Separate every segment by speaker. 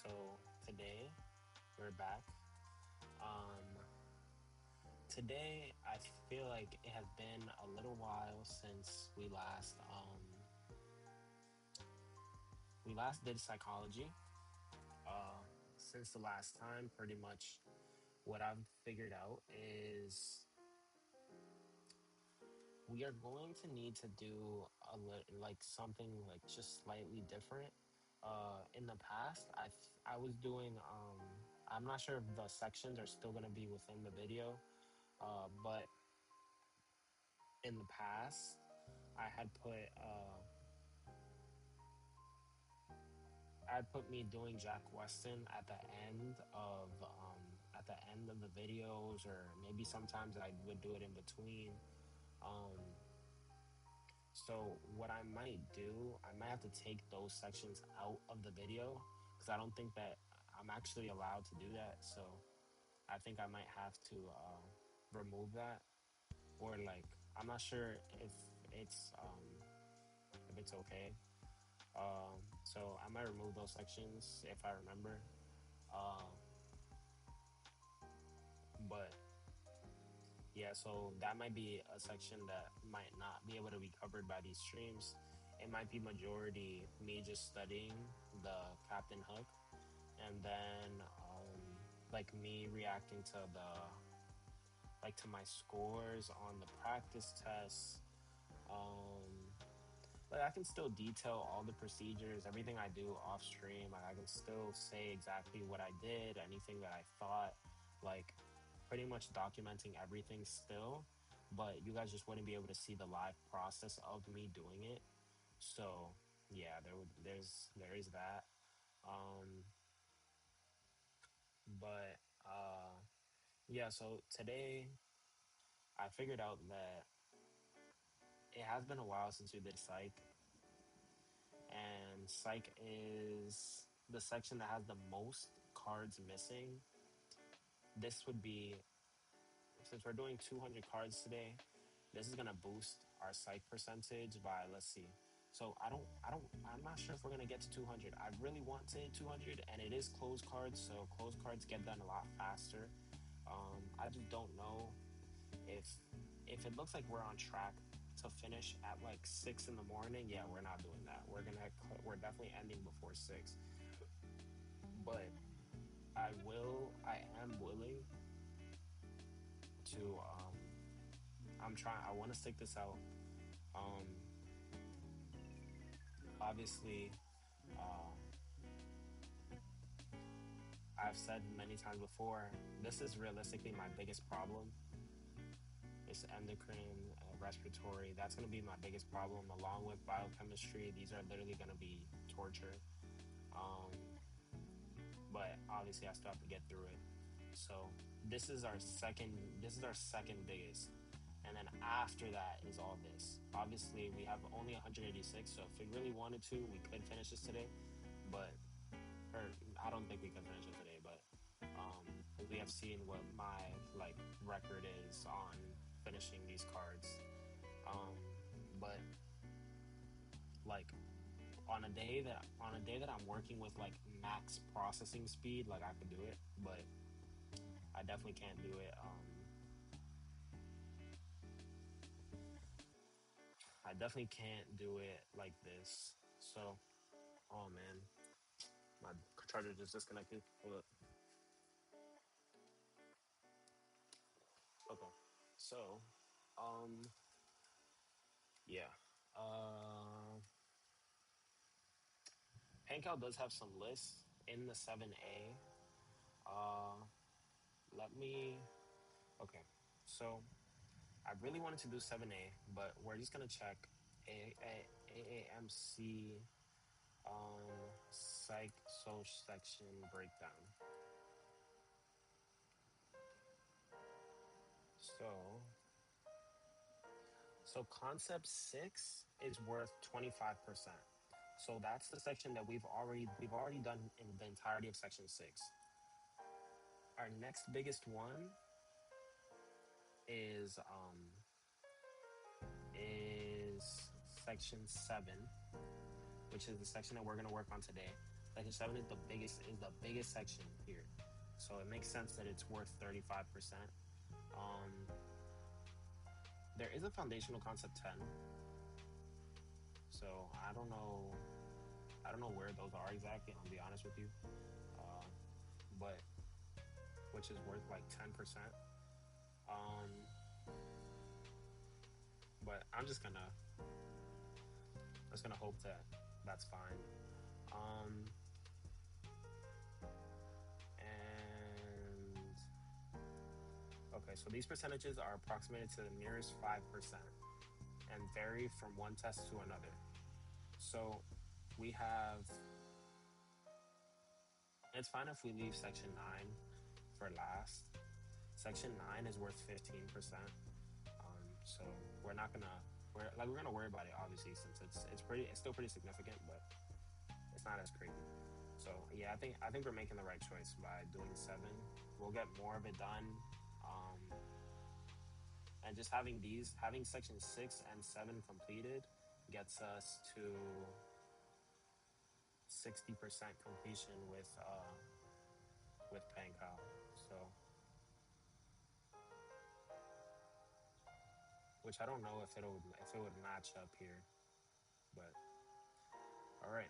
Speaker 1: So today we're back. Um, Today I feel like it has been a little while since we last did psychology. Uh, since the last time, pretty much what I've figured out is we are going to need to do like something like just slightly different. In the past, I was doing. I'm not sure if the sections are still going to be within the video. But in the past, I had put I had put me doing Jack Weston at the end of the videos, or maybe sometimes I would do it in between. Um, so what I might do, I might have to take those sections out of the video because I don't think that I'm actually allowed to do that. So I think I might have to remove that, or like I'm not sure if it's okay. So I might remove those sections if I remember. Um, but yeah, so that might be a section that might not be able to be covered by these streams. It might be majority me just studying the Captain Hook, and then like me reacting to to my scores on the practice tests. Um, But I can still detail all the procedures, everything I do off stream. I can still say exactly what I did, anything that I thought, like pretty much documenting everything still. But you guys just wouldn't be able to see the live process of me doing it. So yeah, there is that. Um, but yeah, so today I figured out that it has been a while since we did psych, and psych is the section that has the most cards missing. This would be, since we're doing 200 cards today, this is going to boost our psych percentage by, let's see. So I'm not sure if we're going to get to 200. I really want to hit 200, and it is closed cards, so closed cards get done a lot faster. I just don't know if it looks like we're on track to finish at like 6 in the morning. Yeah, we're not doing that. We're definitely ending before 6. But I am willing to I want to stick this out. Um Obviously, uh I've said many times before, this is realistically my biggest problem. It's endocrine, respiratory. That's going to be my biggest problem, along with biochemistry. These are literally going to be torture. Um, but obviously, I still have to get through it. So this is our second. This is our second biggest, and then after that is all this. Obviously, we have only 186. So if we really wanted to, we could finish this today. But or I don't think we can finish it today. But we have seen what my like record is on finishing these cards. Um, but like on a day that I'm working with like max processing speed, like I could do it, but I definitely can't do it. I definitely can't do it like this. So, oh man, my charger just disconnected. Hold up. Okay. So, um, yeah. Uh, Hankout does have some lists in the 7A. Uh, let me. Okay. So I really wanted to do 7A, but we're just gonna check AAMC psych social section breakdown. So concept 6 is worth 25%. So that's the section that we've already done in the entirety of section 6. Our next biggest one is is section 7, which is the section that we're gonna work on today. Section 7 is the biggest section here, so it makes sense that it's worth 35%. Um, there is a foundational concept 10, so I don't know where those are exactly. I'll be honest with you, uh, but which is worth like 10%. Um, but I'm just gonna hope that that's fine. Um, and okay, so these percentages are approximated to the nearest 5% and vary from one test to another. So we have, it's fine if we leave section 9 for last. Section 9 is worth 15%. So we're not gonna, we're gonna worry about it obviously, since it's still pretty significant, but it's not as crazy. So yeah, I think we're making the right choice by doing 7. We'll get more of it done. Um, and just having section 6 and 7 completed gets us to 60% completion with Pankal. So, which I don't know if it would match up here, but all right.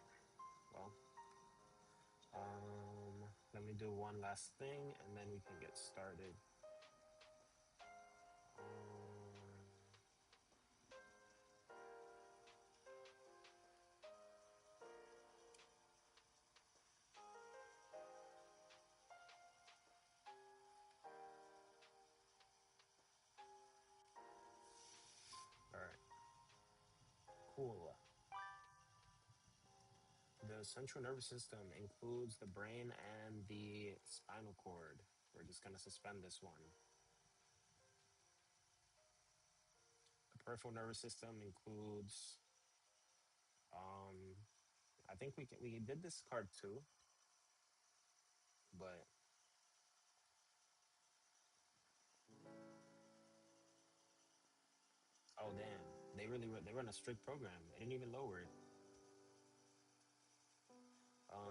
Speaker 1: Well, let me do one last thing and then we can get started. Um, all right, cool. The central nervous system includes the brain and the spinal cord. We're just going to suspend this one. The peripheral nervous system includes, um, I think we did this card too, but oh damn, they run a strict program. They didn't even lower it.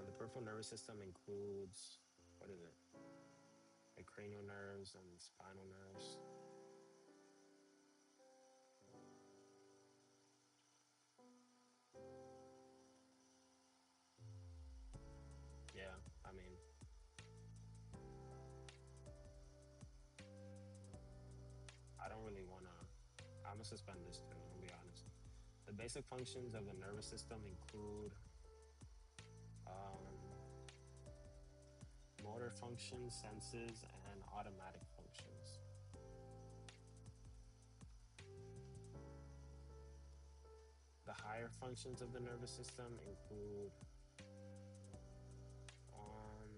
Speaker 1: The peripheral nervous system includes, what is it? The cranial nerves and spinal nerves. Yeah, I mean, I don't really want to. I'm gonna suspend this too. I'll be honest. The basic functions of the nervous system include um, motor functions, senses, and automatic functions. The higher functions of the nervous system include um,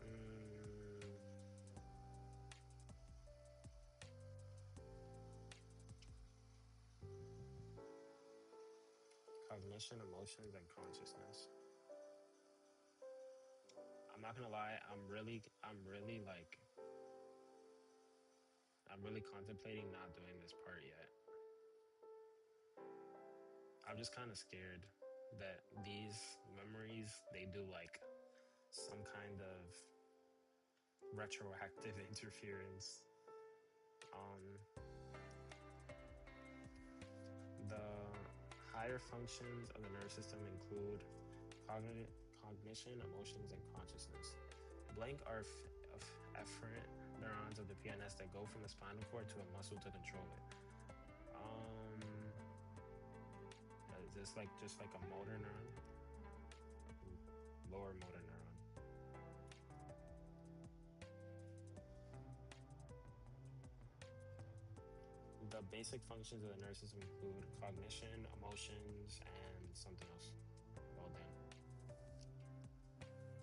Speaker 1: mm, cognition, emotions, and consciousness. I'm not gonna lie, I'm really contemplating not doing this part yet. I'm just kind of scared that these memories, they do like some kind of retroactive interference. Um, the higher functions of the nervous system include cognition, emotions, and consciousness. Blank are efferent neurons of the PNS that go from the spinal cord to a muscle to control it. Um, is this like just like a motor neuron? Lower motor neuron. The basic functions of the nervous system include cognition, emotions, and something else. Well done.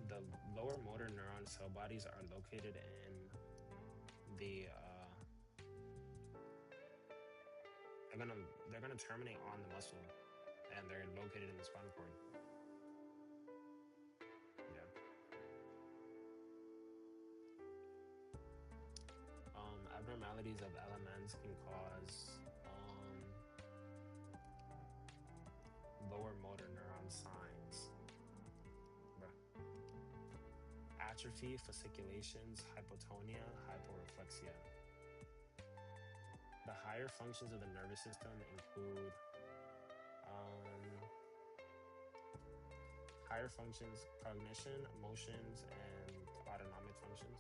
Speaker 1: The lower motor neuron cell bodies are located in the they're gonna terminate on the muscle, and they're located in the spinal cord. Yeah. Abnormalities abnormalities of elements can cause lower motor neuron signs. Bruh. Atrophy, fasciculations, hypotonia, hyporeflexia. The higher functions of the nervous system include um, higher functions, cognition, emotions, and autonomic functions.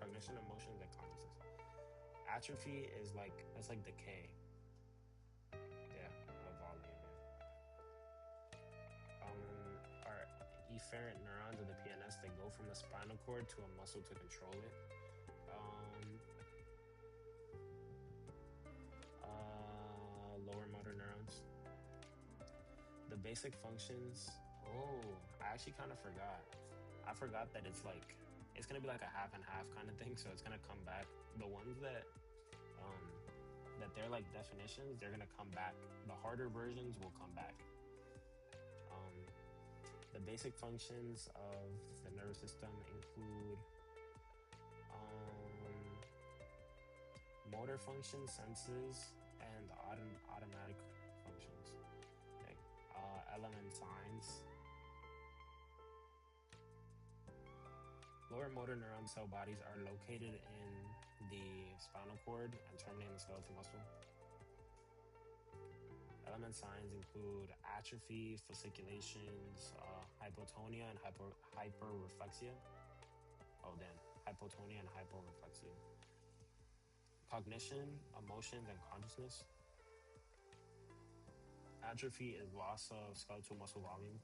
Speaker 1: Cognition, emotions, and consciousness. Atrophy is like that's like decay. Yeah, of volume. Are efferent neurons of the PNS that go from the spinal cord to a muscle to control it. Um, Lower motor neurons. The basic functions. Oh, I actually kind of forgot. I forgot that it's gonna be like a half and half kind of thing. So it's gonna come back. The ones um that they're like definitions, they're gonna come back. The harder versions will come back. Um, the basic functions of the nervous system include um, motor functions, senses, and automatic functions. Okay. Element signs. Lower motor neuron cell bodies are located in the spinal cord and terminate in the skeletal muscle. Element signs include atrophy, fasciculations, hypotonia, and hyperreflexia. Oh, damn. Hypotonia and hyporeflexia. Cognition, emotions, and consciousness. Atrophy is loss of skeletal muscle volume.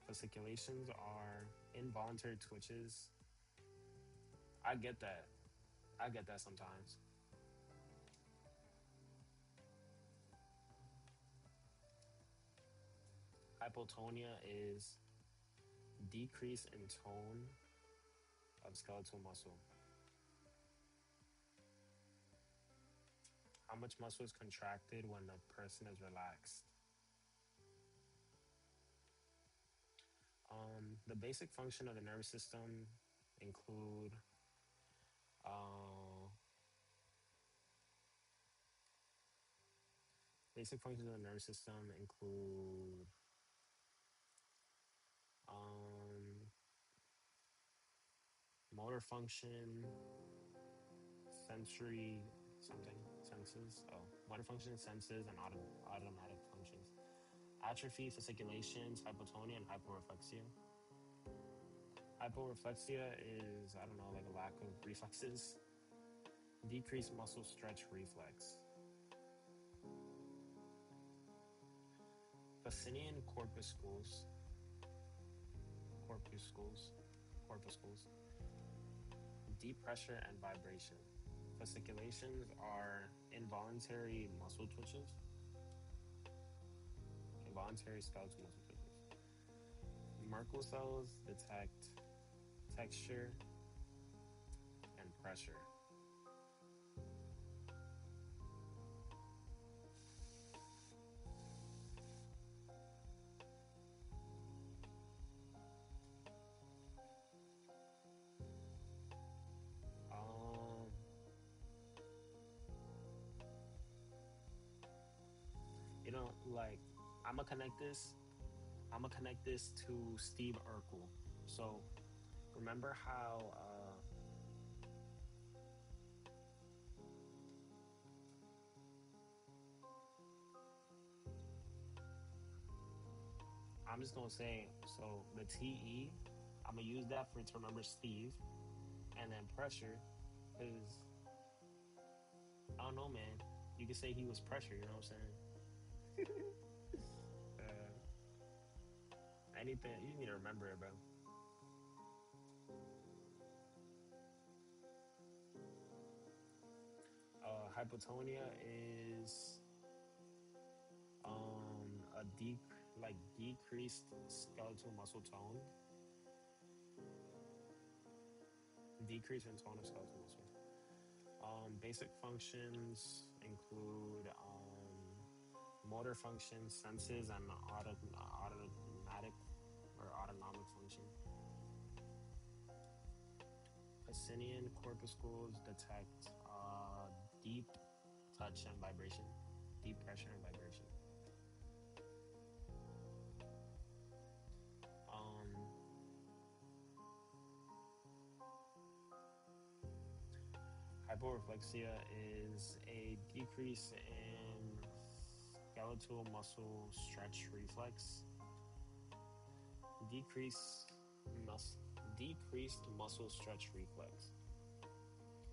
Speaker 1: Fasciculations are involuntary twitches. I get that. I get that sometimes. Hypotonia is decrease in tone of skeletal muscle. How much muscle is contracted when a person is relaxed? The basic function of the nervous system include uh, basic functions of the nervous system include um, motor function, sensory something, senses. Oh, motor function, senses, and automatic functions. Atrophy, fasciculations, hypotonia, and hyporeflexia. Hyporeflexia is, I don't know, like a lack of reflexes. Decreased muscle stretch reflex. Fascinian corpuscles, deep pressure and vibration. Fasciculations are involuntary muscle twitches, involuntary skeletal muscle twitches. Merkel cells detect texture and pressure. Um, like I'm gonna connect this. I'm gonna connect this to Steve Urkel. So remember how I'm just gonna say so the TE. I'm gonna use that to remember Steve, and then pressure, because I don't know, man. You could say he was pressure. You know what I'm saying? Anything you need to remember it, bro. Hypotonia is a decreased skeletal muscle tone, decrease in tone of skeletal muscle. Basic functions include motor functions, senses, and automatic or autonomic function. Pacinian corpuscles detect deep touch and vibration, deep pressure and vibration. Um, Hyporeflexia is a decrease in skeletal muscle stretch reflex, decrease mus- decreased muscle stretch reflex.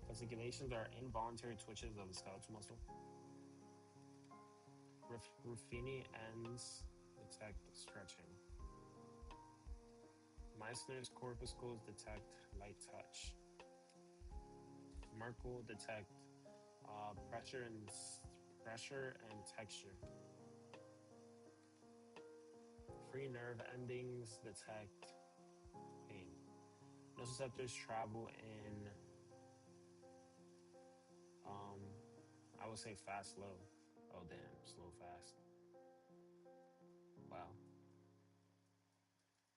Speaker 1: Fasciculations are involuntary twitches of the skeletal muscle. Ruffini ends detect stretching. Meissner's corpuscles detect light touch. Merkel detect pressure and texture. Free nerve endings detect pain. Nociceptors travel in, um, I would say fast, slow. Oh damn, slow, fast. Wow,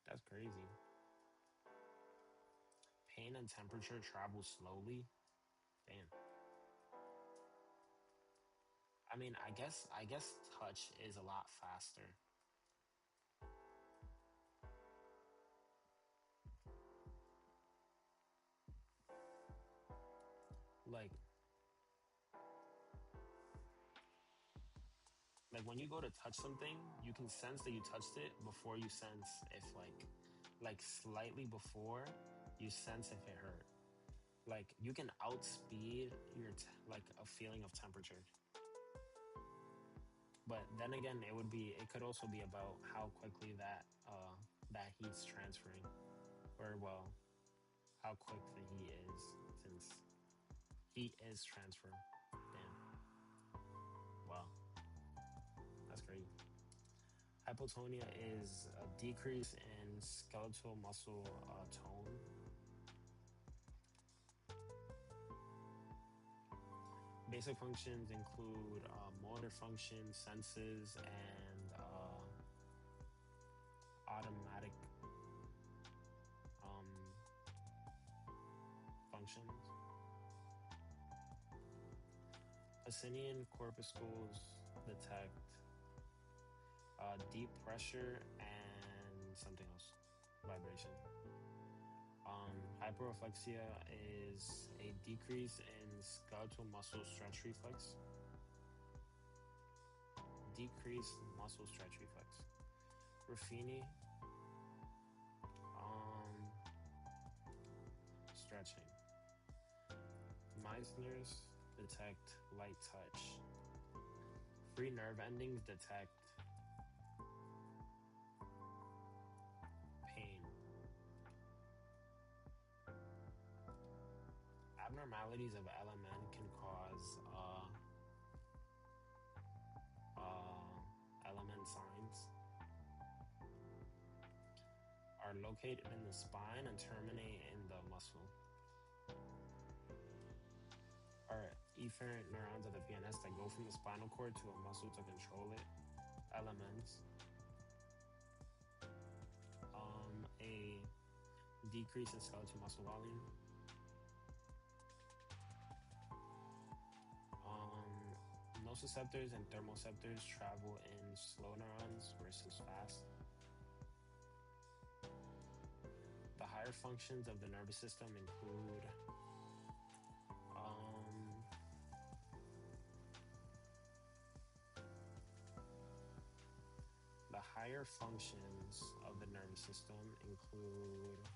Speaker 1: that's crazy. Pain and temperature travel slowly. Damn. I mean, I guess touch is a lot faster. Like like when you go to touch something, you can sense that you touched it before you sense if like slightly before you sense if it hurt. Like you can outspeed like a feeling of temperature. But then again, it could also be about how quickly that heat's transferring, or well, how quick the heat is, since heat is transferring. Damn. Wow, that's crazy. Hypotonia is a decrease in skeletal muscle tone. Basic functions include motor function, senses, and automatic um, functions. Pacinian corpuscles detect deep pressure and something else, vibration. Hyperreflexia is a decrease in skeletal muscle stretch reflex. Decreased muscle stretch reflex. Ruffini, um, stretching. Meissner's detect light touch. Free nerve endings detect pain. Abnormalities of LMN can cause LMN signs. Are located in the spine and terminate in the muscle. Are efferent neurons of the PNS that go from the spinal cord to a muscle to control it. LMNs. A decrease in skeletal muscle volume. Um, Nociceptors and thermoceptors travel in slow neurons versus fast. The higher functions of the nervous system include um, the higher functions of the nervous system include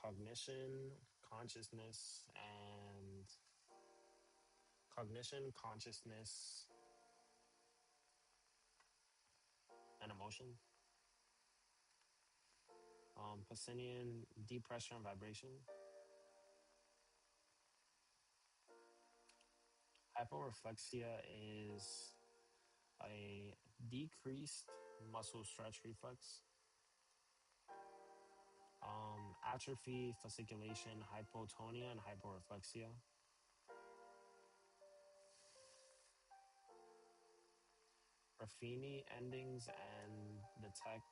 Speaker 1: cognition, consciousness, and cognition, consciousness, and emotion. Pacinian, deep pressure and vibration. Hyporeflexia is a decreased muscle stretch reflex. Atrophy, fasciculation, hypotonia, and hyporeflexia. Raffini endings and detect.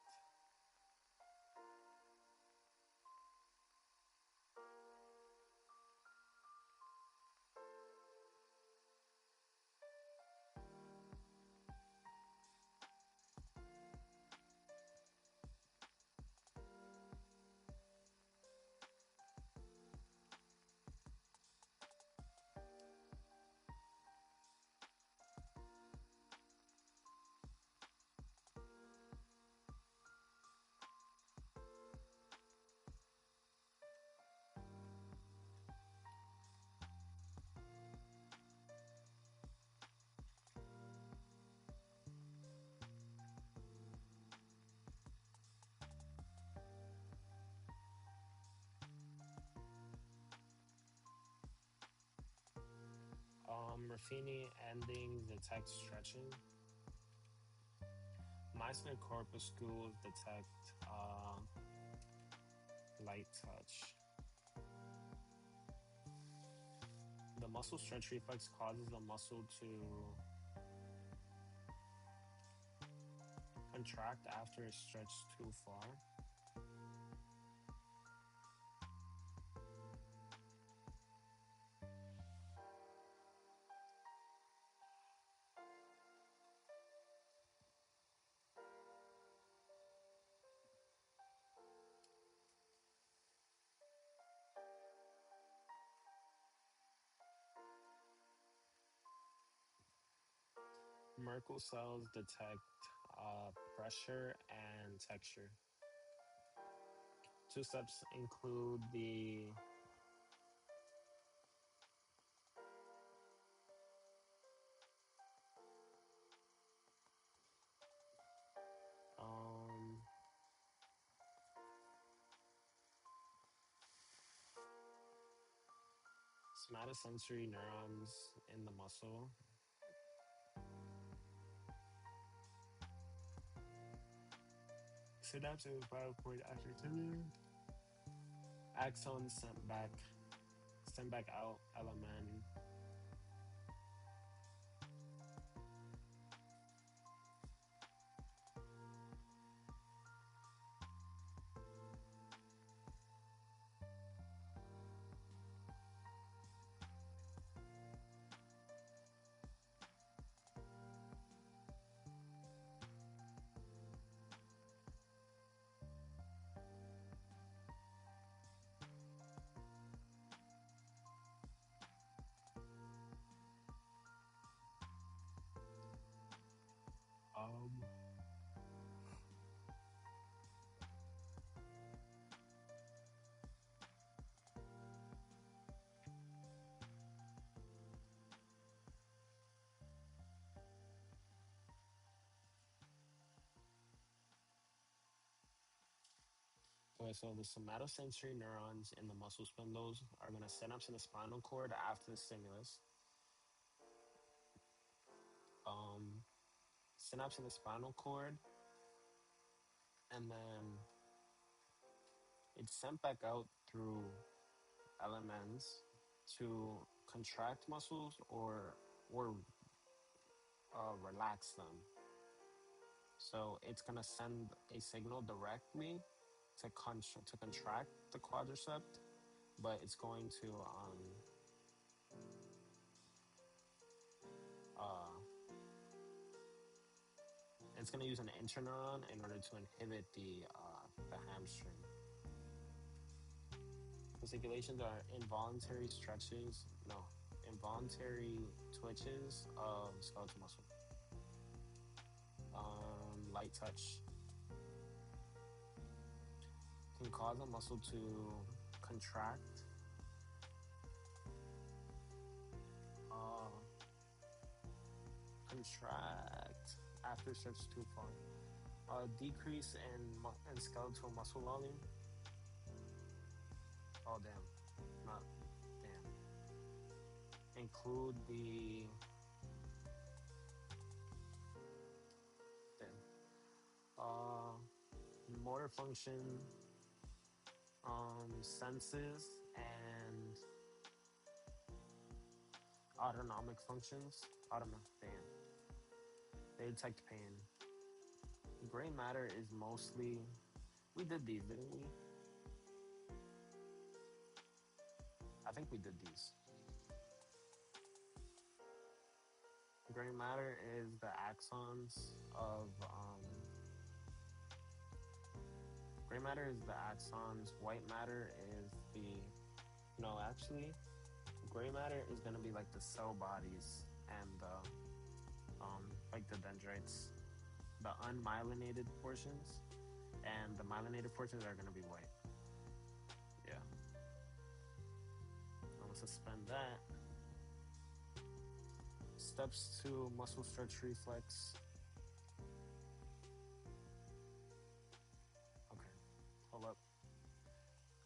Speaker 1: Raffini endings detect stretching. Meissner corpuscles detect light touch. The muscle stretch reflex causes the muscle to contract after it's stretched too far. Merkel cells detect pressure and texture. Two steps include the um, somatosensory neurons in the muscle, synapse and spinal cord activity, axons sent back out element. Um, okay, so the somatosensory neurons in the muscle spindles are going to synapse in the spinal cord after the stimulus. Um, Synapse in the spinal cord, and then it's sent back out through elements to contract muscles or relax them. So it's gonna send a signal directly to contract the quadricep, but uh, it's gonna use an interneuron in order to inhibit the hamstring. Fasciculations are involuntary stretches, no, involuntary twitches of skeletal muscle. Light touch can cause a muscle to contract, uh, contract after stretch too far. Decrease in skeletal muscle volume. Oh damn, not damn. Include the damn. Uh, Motor function, senses, and autonomic functions. Damn. They detect pain. Gray matter is mostly. We did these, didn't we? I think we did these. Gray matter is the axons of. Gray matter is the axons. White matter is the. No, actually, gray matter is gonna be like the cell bodies and like the dendrites, the unmyelinated portions, and the myelinated portions are gonna be white. Yeah. I'm gonna suspend that. Steps to muscle stretch reflex. Okay, hold up.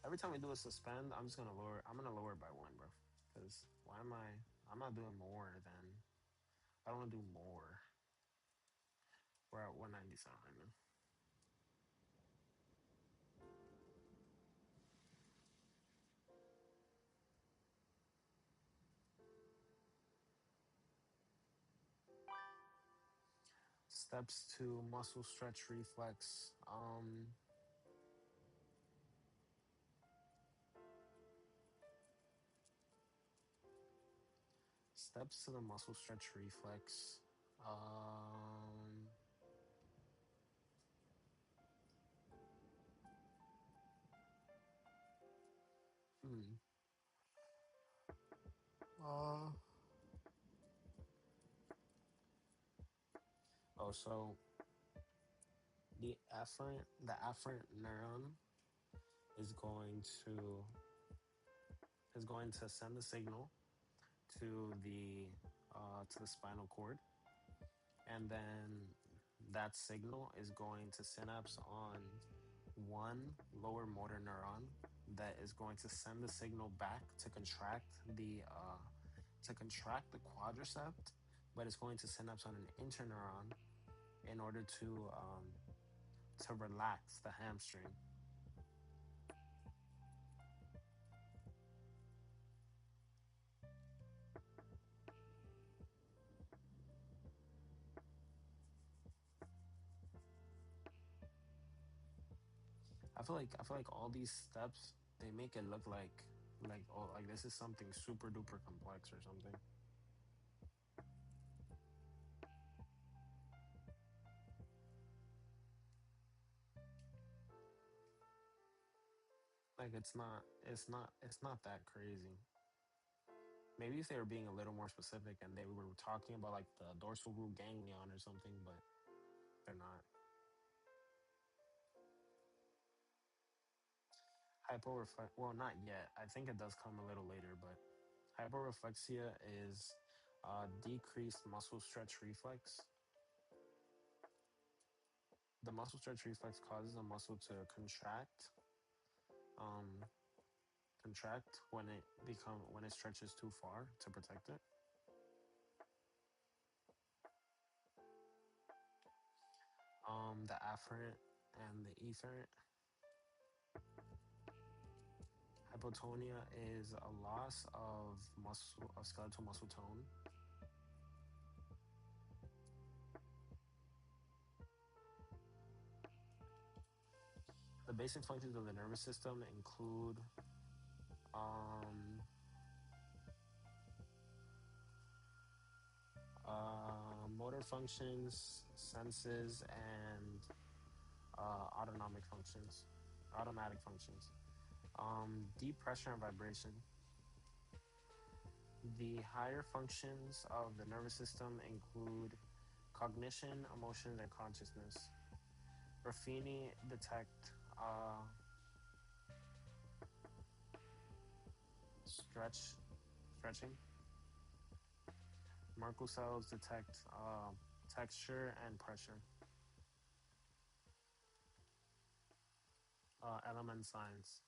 Speaker 1: Every time we do a suspend, I'm just gonna lower. I'm gonna lower it by one, bro. Because why am I? I'm not doing more than. I don't want to do more. We're at 197 right now. Steps to muscle stretch reflex. Steps to the muscle stretch reflex. Um, hmm. Uh, oh, so the afferent neuron is going to send the signal to the spinal cord, and then that signal is going to synapse on one lower motor neuron that is going to send the signal back to contract the quadriceps, but it's going to synapse on an interneuron in order to relax the hamstring. I feel like all these steps, they make it look like, oh, like this is something super duper complex or something. Like it's not that crazy. Maybe if they were being a little more specific and they were talking about like the dorsal root ganglion or something, but they're not. Well, not yet. I think it does come a little later, but hyporeflexia is decreased muscle stretch reflex. The muscle stretch reflex causes a muscle to um, contract when it stretches too far to protect it. The afferent and the efferent. Hypotonia is a loss of skeletal muscle tone. The basic functions of the nervous system include um, motor functions, senses, and automatic functions. Deep pressure and vibration. The higher functions of the nervous system include cognition, emotions, and consciousness. Ruffini detect stretch, stretching. Merkel cells detect texture and pressure. Element signs.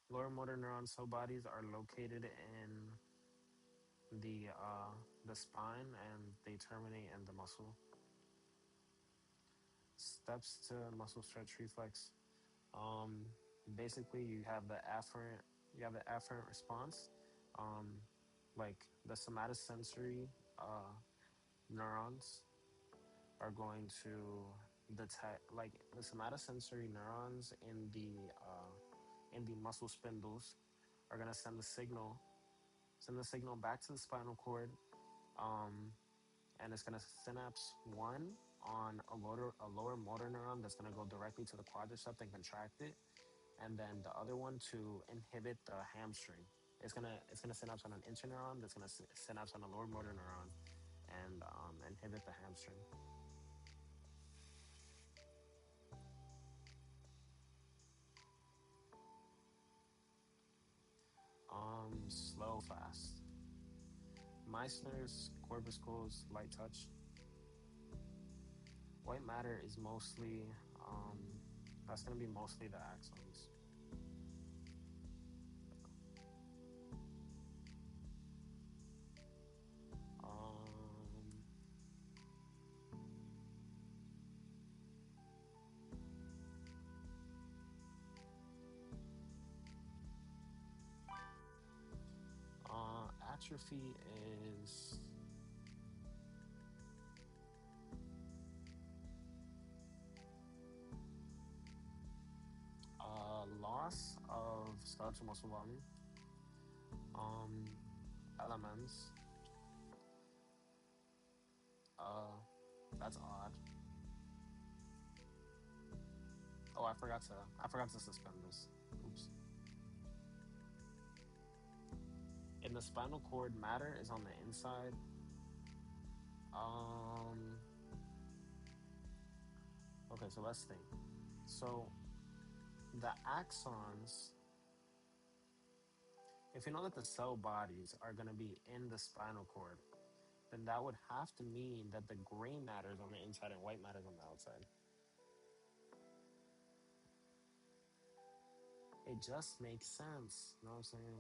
Speaker 1: Lower motor neuron cell bodies are located in the spine and they terminate in the muscle. Steps to muscle stretch reflex. Um, Basically, you have the afferent response, um, like the somatosensory neurons. are going to detect, like, the somatosensory neurons in the muscle spindles are going to send the signal back to the spinal cord, um, and it's going to synapse one on a lower motor neuron that's going to go directly to the quadriceps and contract it, and then the other one to inhibit the hamstring. It's gonna synapse on an interneuron that's gonna synapse on a lower motor neuron and inhibit the hamstring. Slow, fast. Meissner's corpuscles, light touch. White matter is mostly that's gonna be mostly the axons. Um, Atrophy is loss of skeletal muscle volume. Um, Elements. Uh, that's odd. Oh, I forgot to suspend this. Oops. In the spinal cord, matter is on the inside. Um. Okay, so let's think. So the axons, if you know that the cell bodies are gonna be in the spinal cord, then that would have to mean that the gray matter is on the inside and white matter is on the outside. It just makes sense. You know what I'm saying?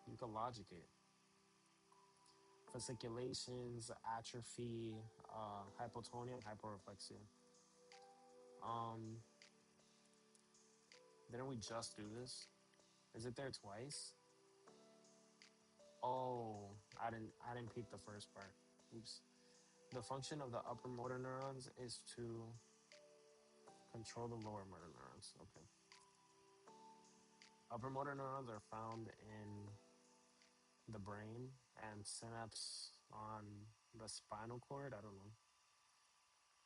Speaker 1: You can logic it. Fasciculations, atrophy, hypotonia, hyporeflexia. Um, didn't we just do this? Is it there twice? Oh, I didn't peep the first part. Oops. The function of the upper motor neurons is to control the lower motor neurons. Okay. Upper motor neurons are found in the brain and synapse on the spinal cord. I don't know.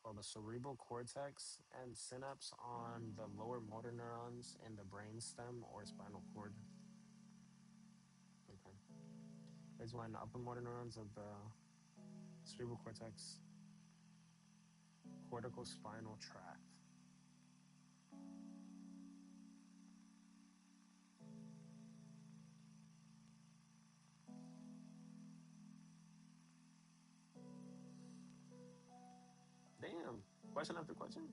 Speaker 1: Or the cerebral cortex and synapse on the lower motor neurons in the brain stem or spinal cord. Okay. Is when upper motor neurons of the cerebral cortex, cortical spinal tract. Damn. Question after question?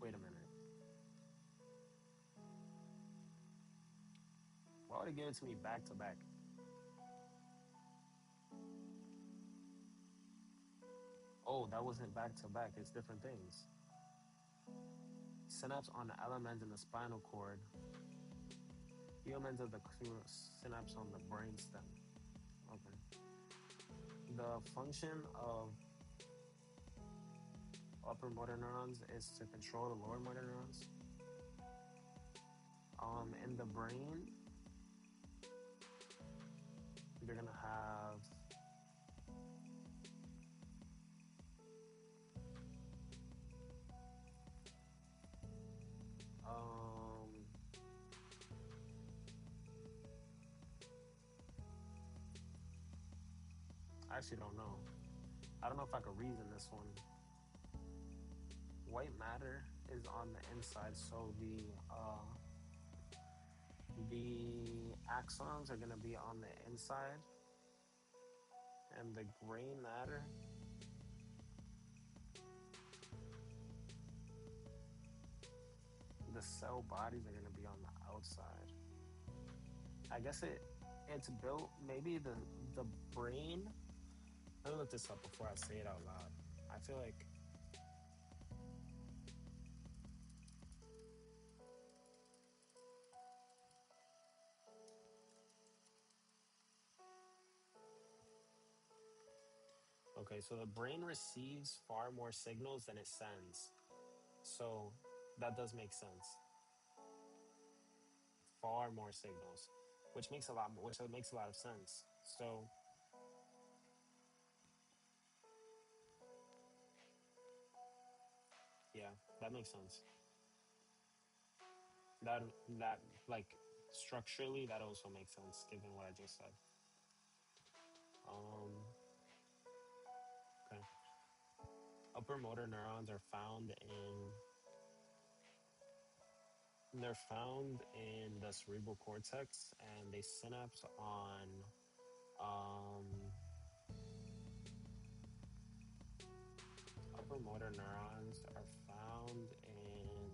Speaker 1: Wait a minute. Why would it give it to me back to back? Oh, that wasn't back to back. It's different things. Synapse on the elements in the spinal cord. Elements of the synapse on the brain stem. Okay. The function of upper motor neurons is to control the lower motor neurons. In the brain, you're gonna have I actually don't know. I don't know if I could reason this one. White matter is on the inside, so the axons are gonna be on the inside, and the gray matter the cell bodies are gonna be on the outside. I guess it's built maybe the brain. Let me look this up before I say it out loud. I feel like Okay, so the brain receives far more signals than it sends. So that does make sense. Far more signals, which makes a lot of sense. So yeah, that makes sense. That like structurally that also makes sense given what I just said. Um, okay. Upper motor neurons are found in they're found in the cerebral cortex and they synapse on um, upper motor neurons are found in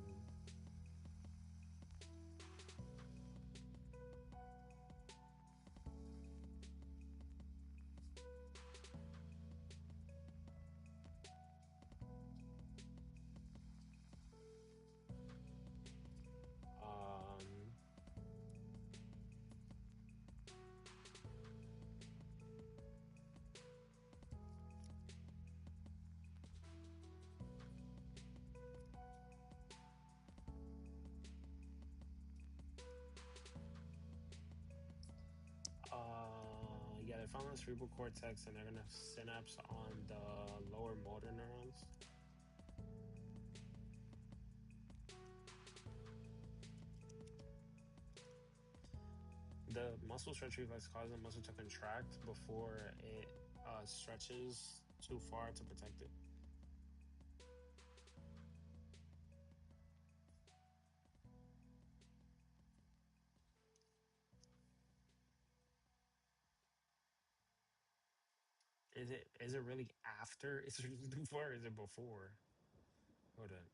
Speaker 1: um, yeah, they're found in the cerebral cortex and they're gonna synapse on the lower motor neurons. The muscle stretch reflex causes the muscle to contract before it stretches too far to protect it. Is it really after it stretches too far? Or is it before? Hold on.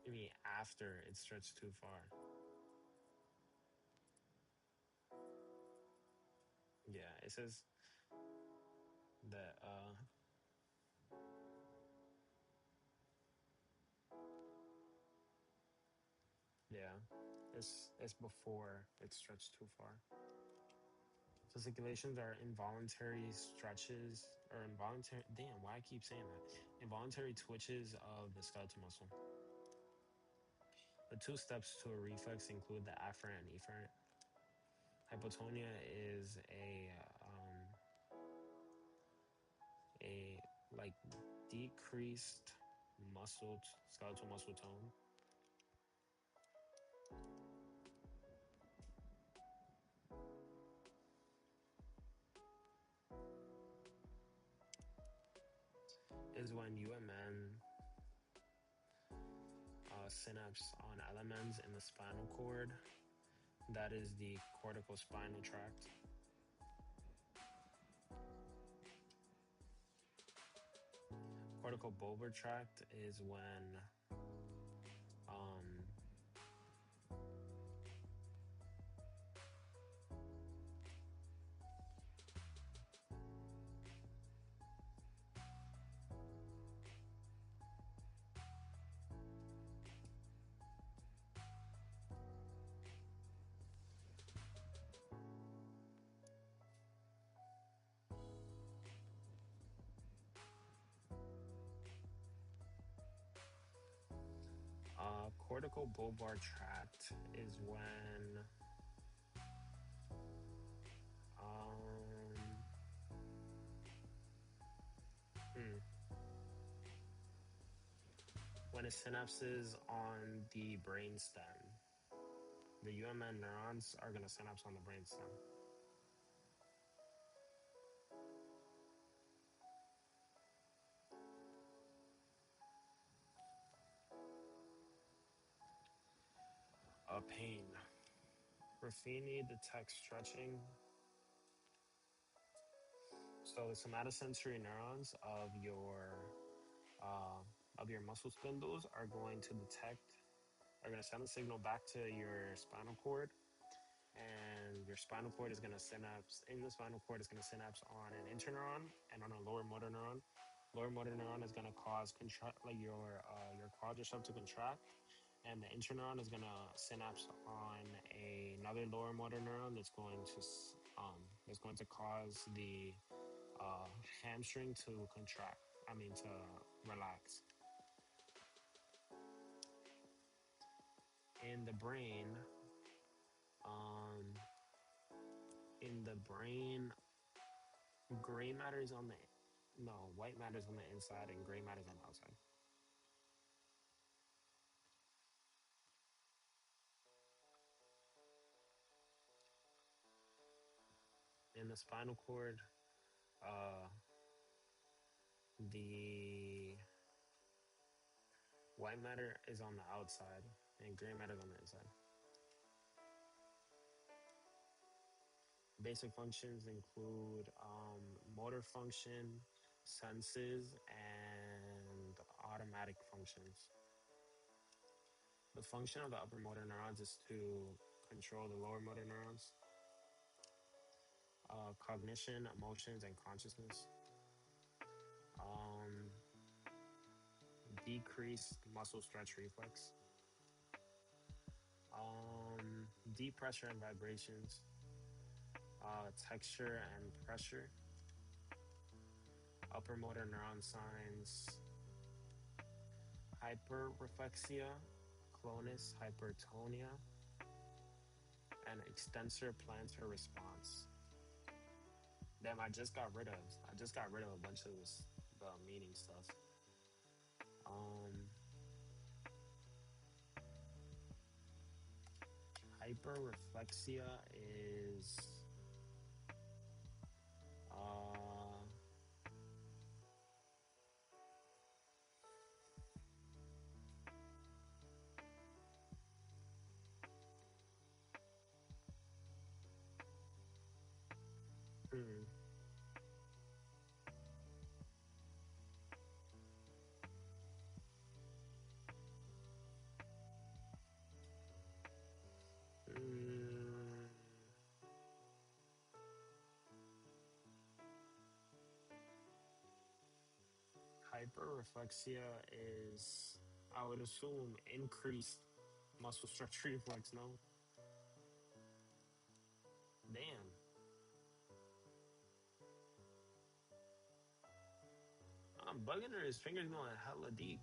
Speaker 1: I mean after it stretched too far. Yeah, it says that yeah. It's before it stretched too far. So circulations are involuntary stretches or involuntary damn, why I keep saying that? Involuntary twitches of the skeletal muscle. The two steps to a reflex include the afferent and efferent. Hypotonia is a like decreased skeletal muscle tone. Is when UMN synapse on elements in the spinal cord. That is the cortical spinal tract. Cortical bulbar tract is when um, cortical bulbar tract is when um, hmm, when it synapses on the brainstem. The UMN neurons are going to synapse on the brainstem. Pain. Ruffini detects stretching. So the somatosensory neurons uh, of your muscle spindles are going to send a signal back to your spinal cord, and your spinal cord is going to synapse. In the spinal cord is going to synapse on an interneuron and on a lower motor neuron. Lower motor neuron is going to cause contract like your quadricep to contract, and the interneuron is going to synapse on another lower motor neuron that's going going to cause the hamstring to contract. I mean to relax. In the brain, um, in the brain, gray matter is on the no, white matter is on the inside and gray matter is on the outside. In the spinal cord, uh, the white matter is on the outside and gray matter is on the inside. Basic functions include motor function, senses, and automatic functions. The function of the upper motor neurons is to control the lower motor neurons, cognition, emotions, and consciousness. Um, Decreased muscle stretch reflex. Deep pressure and vibrations, texture and pressure, upper motor neuron signs, hyperreflexia, clonus hypertonia, and extensor plantar response. Damn, I just got rid of a bunch of the meaning stuff. Um, Hyperreflexia is uh, hmm, mm, hyperreflexia is, I would assume, increased muscle stretch reflex. No, damn, I'm bugging her. His fingers going hella deep.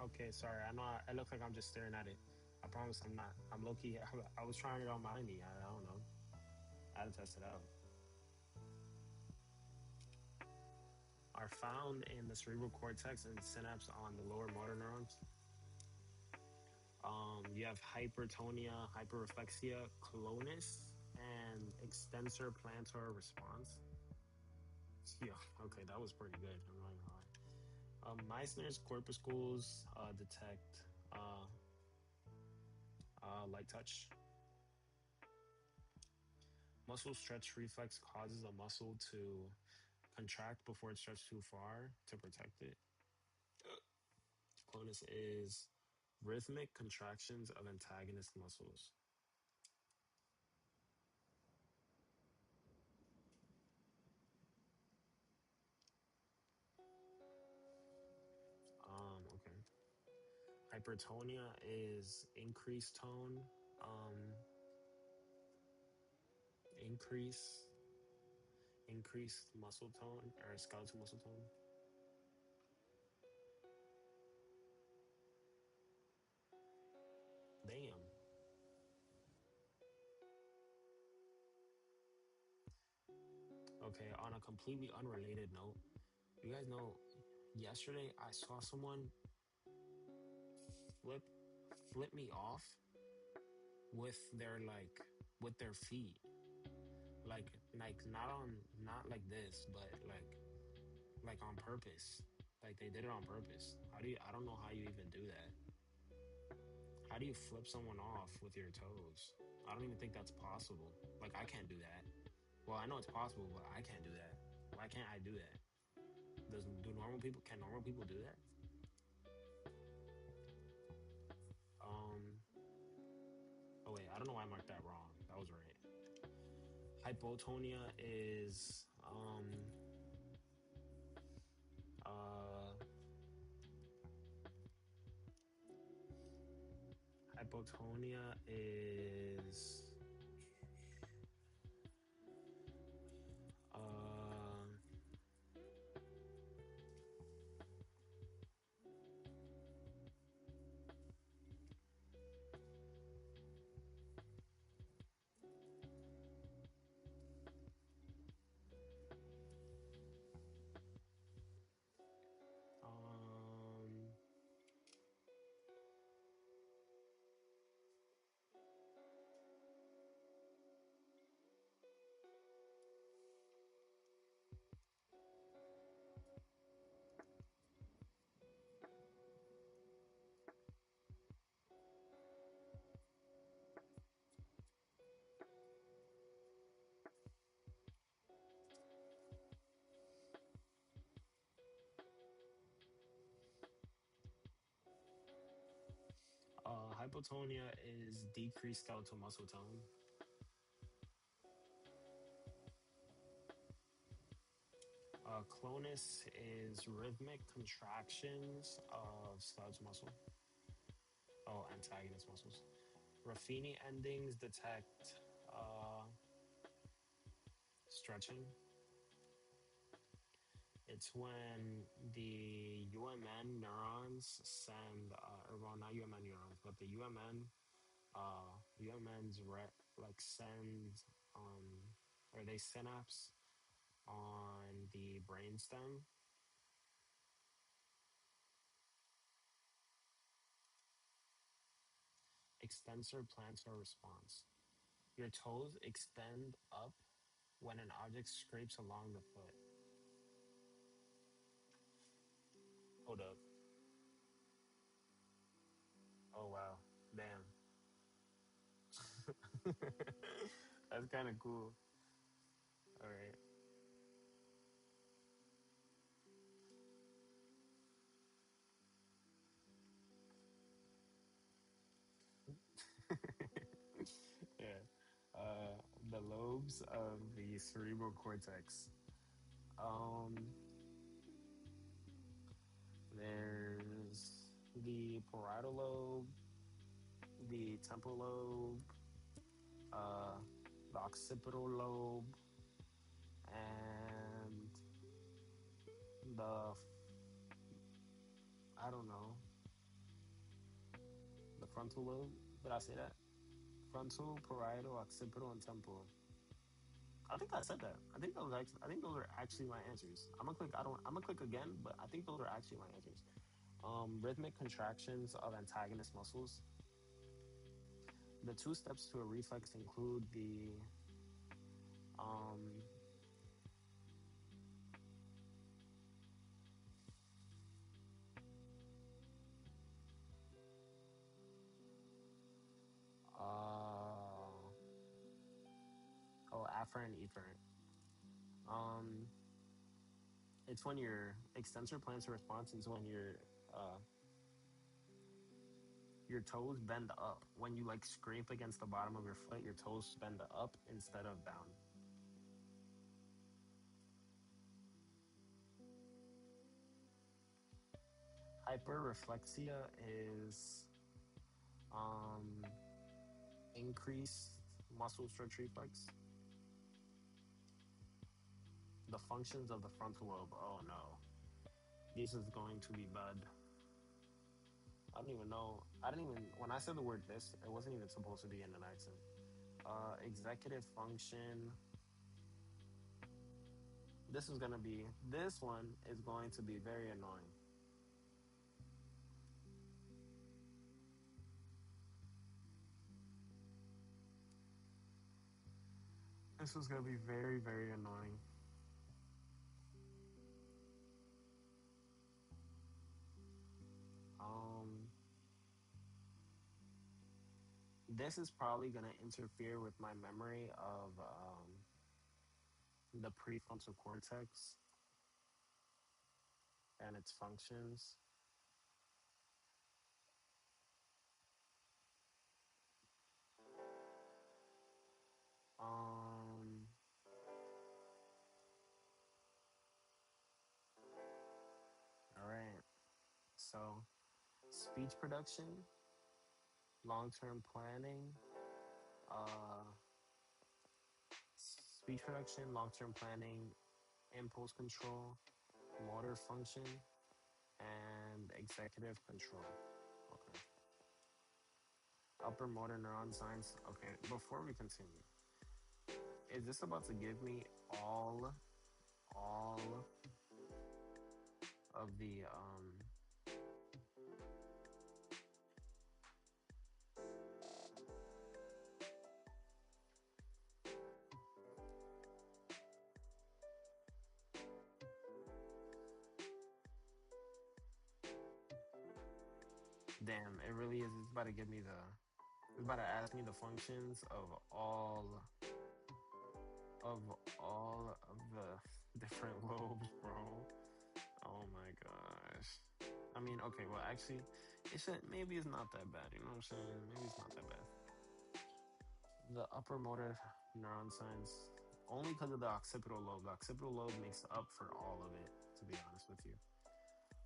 Speaker 1: Okay, sorry. I know I look like I'm just staring at it. I promise I'm not. I'm low key. I was trying it on my knee. I don't know. I had to test it out. Are found in the cerebral cortex and synapse on the lower motor neurons. You have hypertonia, hyperreflexia, clonus, and extensor plantar response. Yeah, okay, that was pretty good. I'm not gonna lie. Meissner's corpuscles detect light touch. Muscle stretch reflex causes a muscle to contract before it stretches too far to protect it. Clonus is rhythmic contractions of antagonist muscles. Okay. Hypertonia is increased tone, um, increase, increased muscle tone or skeletal muscle tone. Damn. Okay, on a completely unrelated note, you guys know yesterday I saw someone flip flip me off with their with their feet. Like not like this, but like on purpose. Like they did it on purpose. I don't know how you even do that. How do you flip someone off with your toes? I don't even think that's possible. Like I can't do that. Well, I know it's possible, but I can't do that. Why can't I do that? Do normal people can normal people do that? Um oh wait, I don't know why I marked that wrong. That was right. Hypotonia is Hypotonia is uh um hypotonia is decreased skeletal muscle tone. Clonus is rhythmic contractions of skeletal muscle. Oh, antagonist muscles. Ruffini endings detect stretching. It's when the UMN neurons send, or well, not UMN neurons, but the UMNs like send, um, or they synapse on the brainstem. Extensor plantar response. Your toes extend up when an object scrapes along the foot. Hold up. Oh wow. Damn. That's kind of cool. All right. Yeah. The lobes of the cerebral cortex. Um, there's the parietal lobe, the temporal lobe, uh, the occipital lobe, and the I don't know, the frontal lobe. Did I say that? Frontal, parietal, occipital, and temporal. I think I said that. I think those are actually my answers. I'm gonna click. I don't. I'm gonna click again, but I think those are actually my answers. Rhythmic contractions of antagonist muscles. The two steps to a reflex include the um, uh, oh, afferent, efferent. Um, it's when your extensor plans a response is when uh, your toes bend up. When you like scrape against the bottom of your foot, your toes bend up instead of down. Hyperreflexia is um, increased muscle stretch reflex. The functions of the frontal lobe. Oh no, this is going to be bad. I don't even know. I didn't even when I said the word this, it wasn't even supposed to be in an accent. Executive function. This one is going to be very annoying. This was gonna be very, very annoying. Um, this is probably gonna interfere with my memory of the prefrontal cortex and its functions. Um, all right. So, speech production. long-term planning, uh, speech production, long-term planning, impulse control, motor function, and executive control. Okay. Upper motor neuron science. Okay, before we continue, is this about to give me all of the damn, it really is. It's about to give me it's about to ask me the functions of all of the different lobes, bro. Oh my gosh. I mean, okay, well, actually, maybe it's not that bad. You know what I'm saying? Maybe it's not that bad. The upper motor neuron science, only because of the occipital lobe. The occipital lobe makes up for all of it. To be honest with you,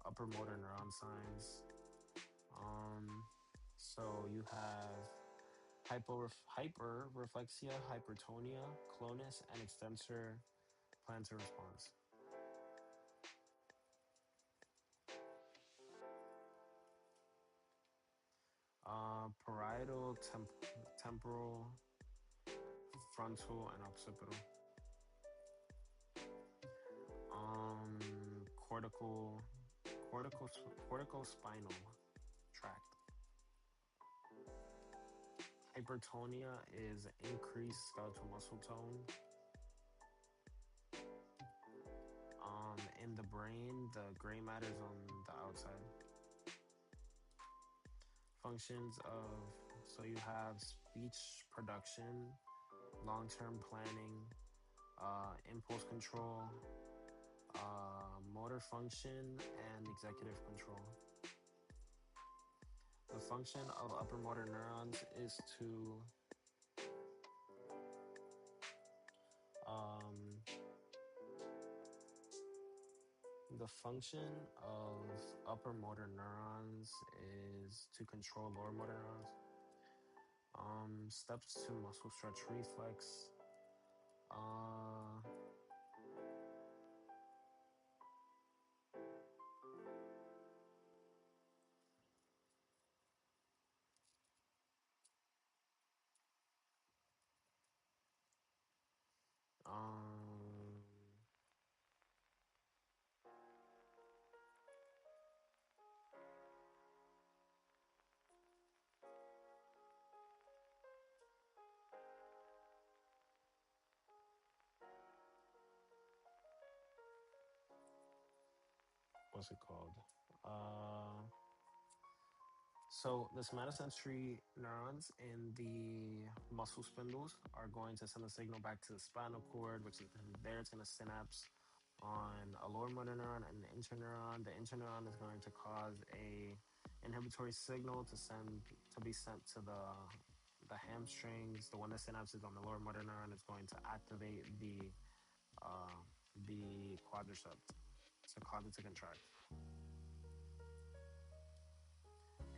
Speaker 1: upper motor neuron science. Um, so you have hyperreflexia, hypertonia, clonus, and extensor plantar response. Parietal, temporal, frontal, and occipital. Cortical, cortical, cortical spinal tract. Hypertonia is increased skeletal muscle tone. In the brain, the gray matter is on the outside. Functions of so you have speech production, long-term planning, impulse control, motor function, and executive control. The function of upper motor neurons is to um, the function of upper motor neurons is to control lower motor neurons. Steps to muscle stretch reflex. Uh, um, what's it called? Uh, So the somatosensory neurons in the muscle spindles are going to send a signal back to the spinal cord, which is there. It's going to synapse on a lower motor neuron and an interneuron. The interneuron is going to cause a inhibitory signal to be sent to the hamstrings. The one that synapses on the lower motor neuron is going to activate uh, the quadriceps to cause it to contract.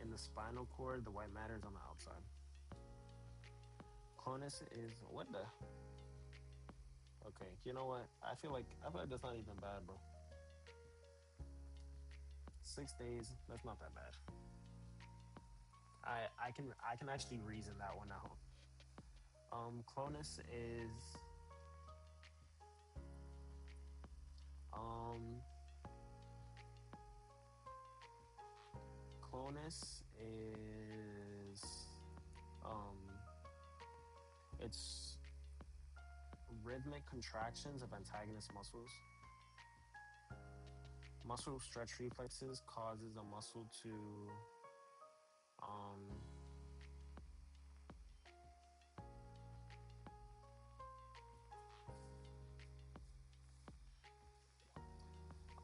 Speaker 1: In the spinal cord, the white matter is on the outside. Clonus is what the? Okay, you know what? I feel like that's not even bad, bro. 6 days, that's not that bad. I can actually reason that one out. Clonus is um Clonus is um it's rhythmic contractions of antagonist muscles. Muscle stretch reflexes causes a muscle to um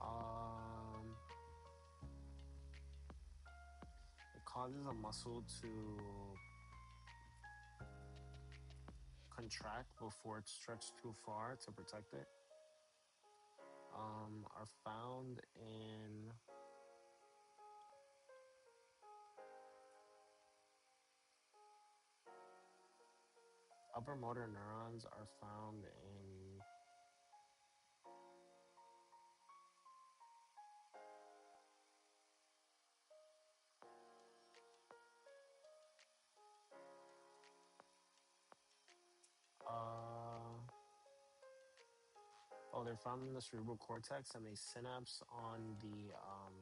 Speaker 1: um it causes a muscle to contract before it's stretched too far to protect it. Are found in Upper motor neurons are found in uh oh, they're found in the cerebral cortex and they synapse on the um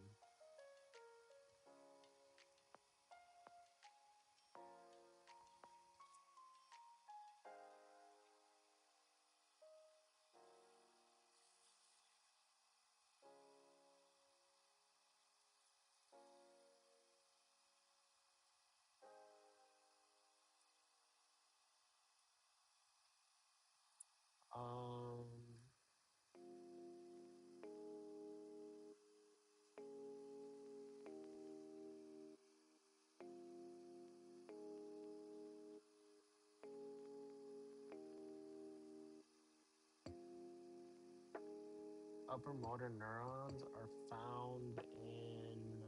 Speaker 1: upper motor neurons are found in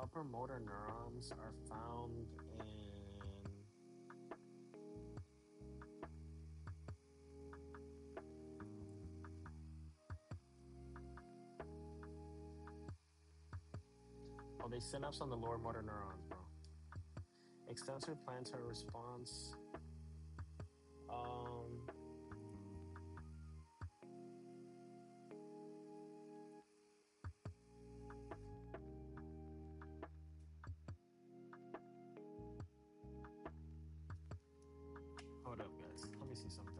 Speaker 1: upper motor neurons are found in oh, they synapse on the lower motor neurons, bro. Extensor plantar response. Um, Hold up, guys. Let me see something.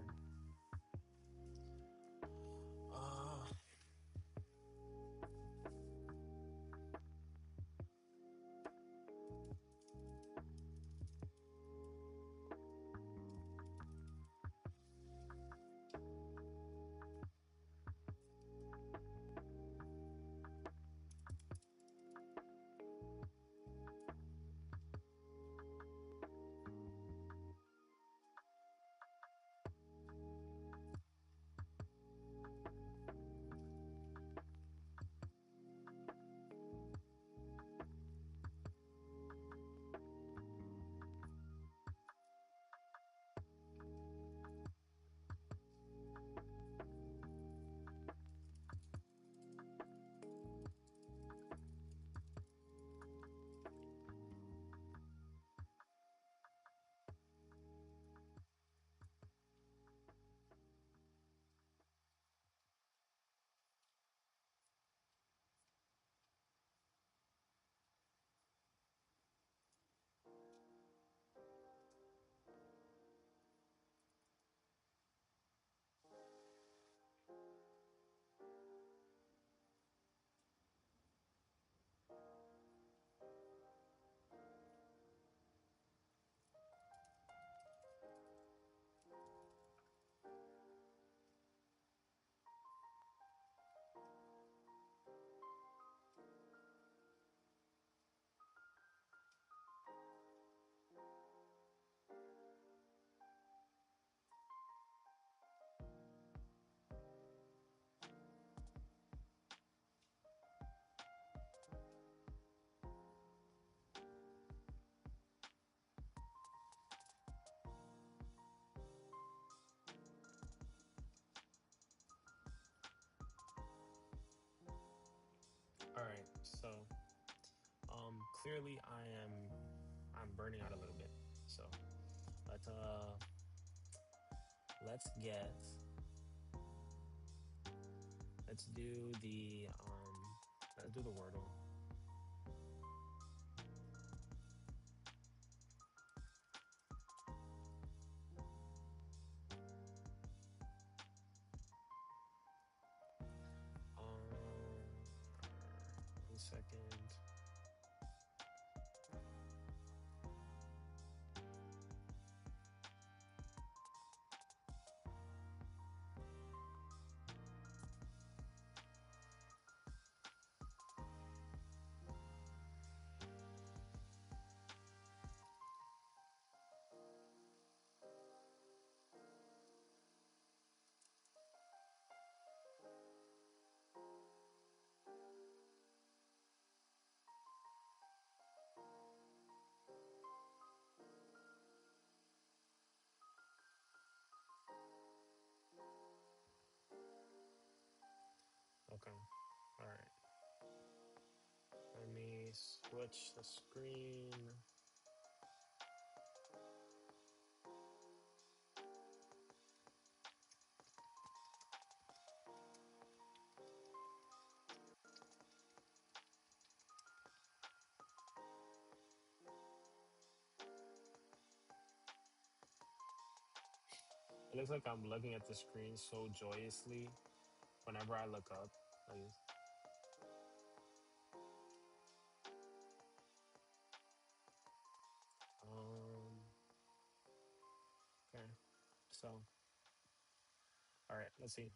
Speaker 1: Uh, all right. So, clearly I'm burning out a little bit. So let's uh let's get let's do the Wordle. 1 second. Okay. All right. Let me switch the screen. It looks like I'm looking at the screen so joyously whenever I look up. Like, um, okay. So, all right, let's see.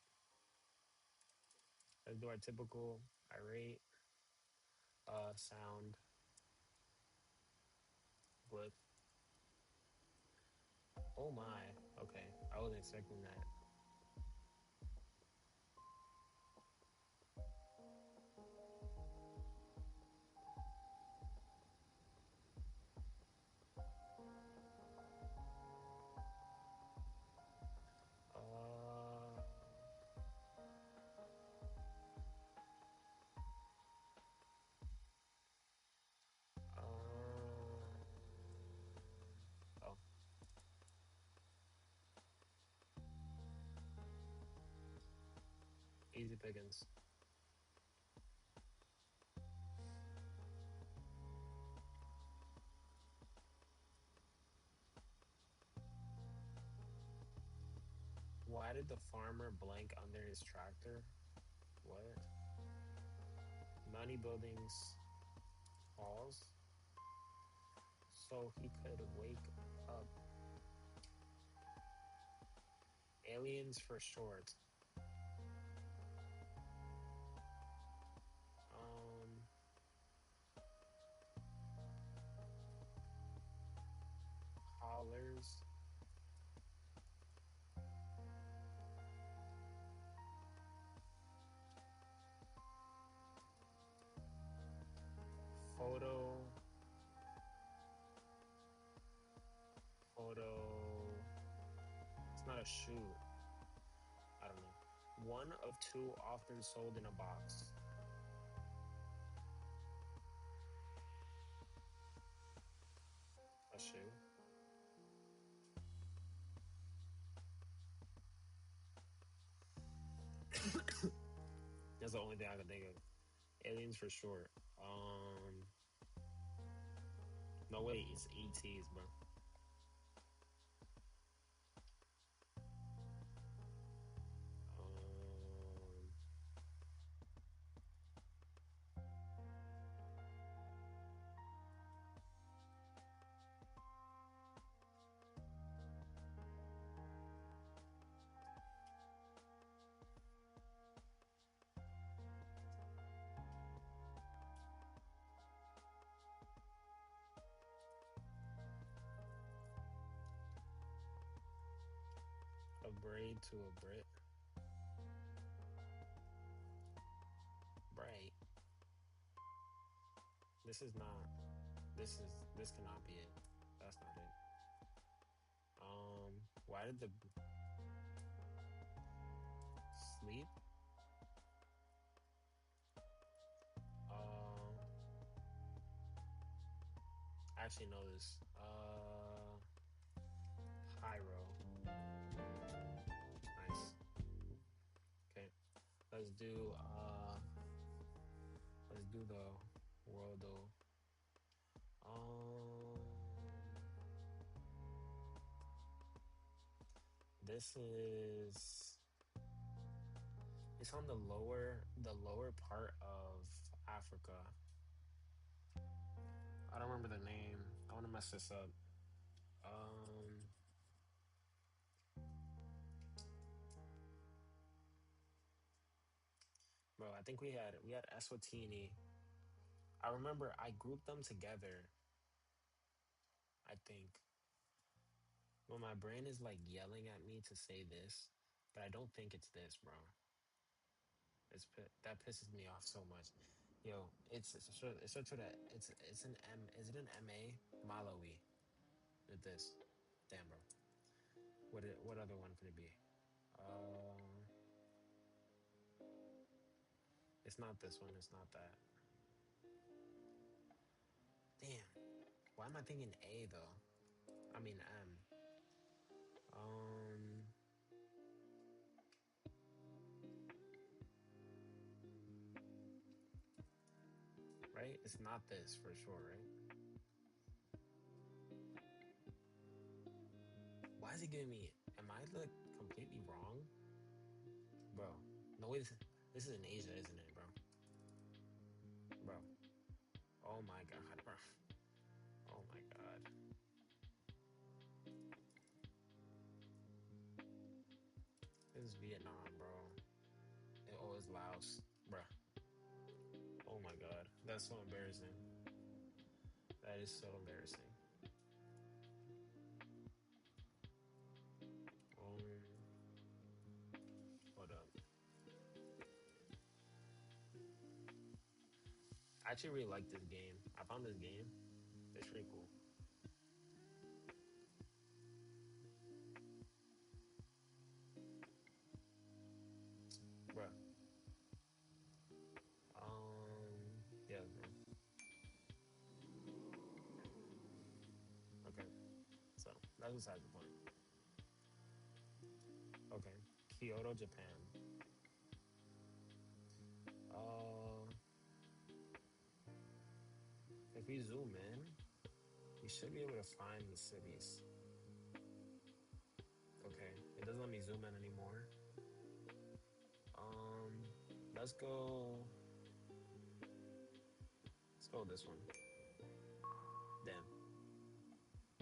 Speaker 1: Let's do our typical irate sound blip. Oh my. Okay. I wasn't expecting that. Uh, um, oh, easy pickings. Why did the farmer blank under his tractor? What? Money buildings halls so he could wake up aliens for short. Um, hollers. Photo. Photo. It's not a shoe. I don't know. One of two often sold in a box. A shoe. That's the only thing I can think of. Aliens for short. No way, it's ETs, bro. Um, a braid to a Brit. Bright. This is not. This cannot be it. That's not it. Why did the sleep? Um, I actually know this. Hyro. Nice. Okay. Let's do uh let's do the world though. Um this is it's on the lower part of Africa. I don't remember the name. I wanna mess this up. Um Bro, I think we had Eswatini. I remember I grouped them together, I think. Well, my brain is like yelling at me to say this, but I don't think it's this, bro. That pisses me off so much. Yo, it's such a it's an M. Is it an MA? Malawi with this. Damn, bro. What other one could it be? Um, It's not this one. It's not that. Damn. Why am I thinking A though? I mean M. Um. Right? It's not this for sure, right? Why is it giving me? Am I like completely wrong, bro? No way. This is in Asia, isn't it, bro? Bro. Oh my god, bro. Oh my god. This is Vietnam, bro. Oh, it's Laos, bro. Oh my god. That's so embarrassing. That is so embarrassing. Um. Hold up. I actually really like this game. I found this game. It's pretty cool, bro. Yeah, bro. Okay. So that's besides the point. Okay. Kyoto, Japan. Uh, if we zoom in, we should be able to find the cities. Okay. It doesn't let me zoom in anymore. Um, let's go. Let's go with this one. Damn,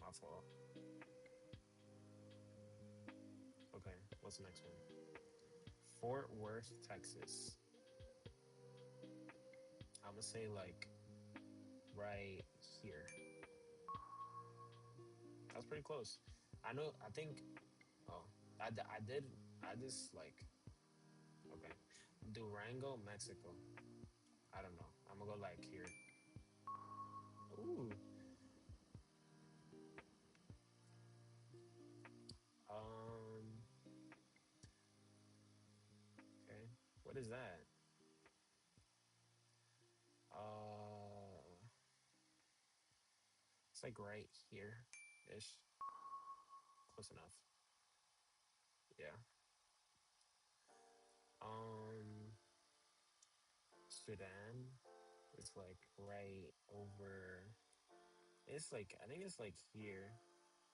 Speaker 1: my fault. Okay. What's the next one? Fort Worth, Texas. I'm gonna say like right here. That's pretty close. I know. I think. Oh, I did. I just like. Okay. Durango, Mexico. I don't know. I'm gonna go like here. Ooh. Um. Okay. What is that? Uh. It's like right here, ish. Close enough. Yeah. Um. Sudan. It's like right over. It's like I think it's like here.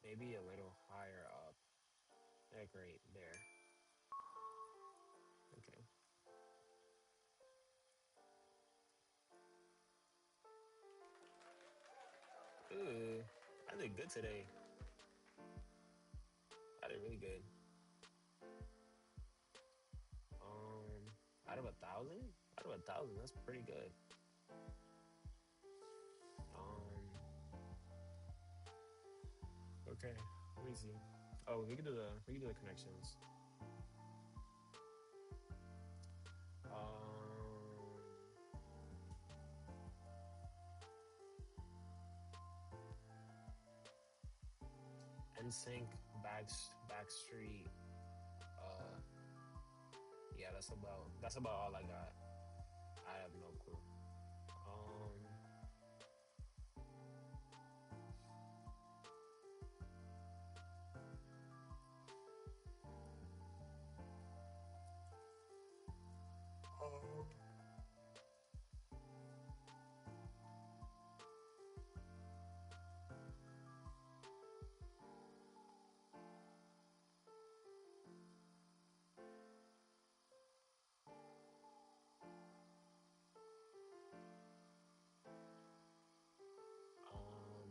Speaker 1: Maybe a little higher up. Like right there. Okay. Ooh. I did good today. I did really good. Out of 1,000? Out of 1,000, that's pretty good. Um, okay, let me see. Oh, we can do the connections. Um, NSYNC, Backstreet. Uh, yeah, that's about all I got. I have no clue. Um, um, um,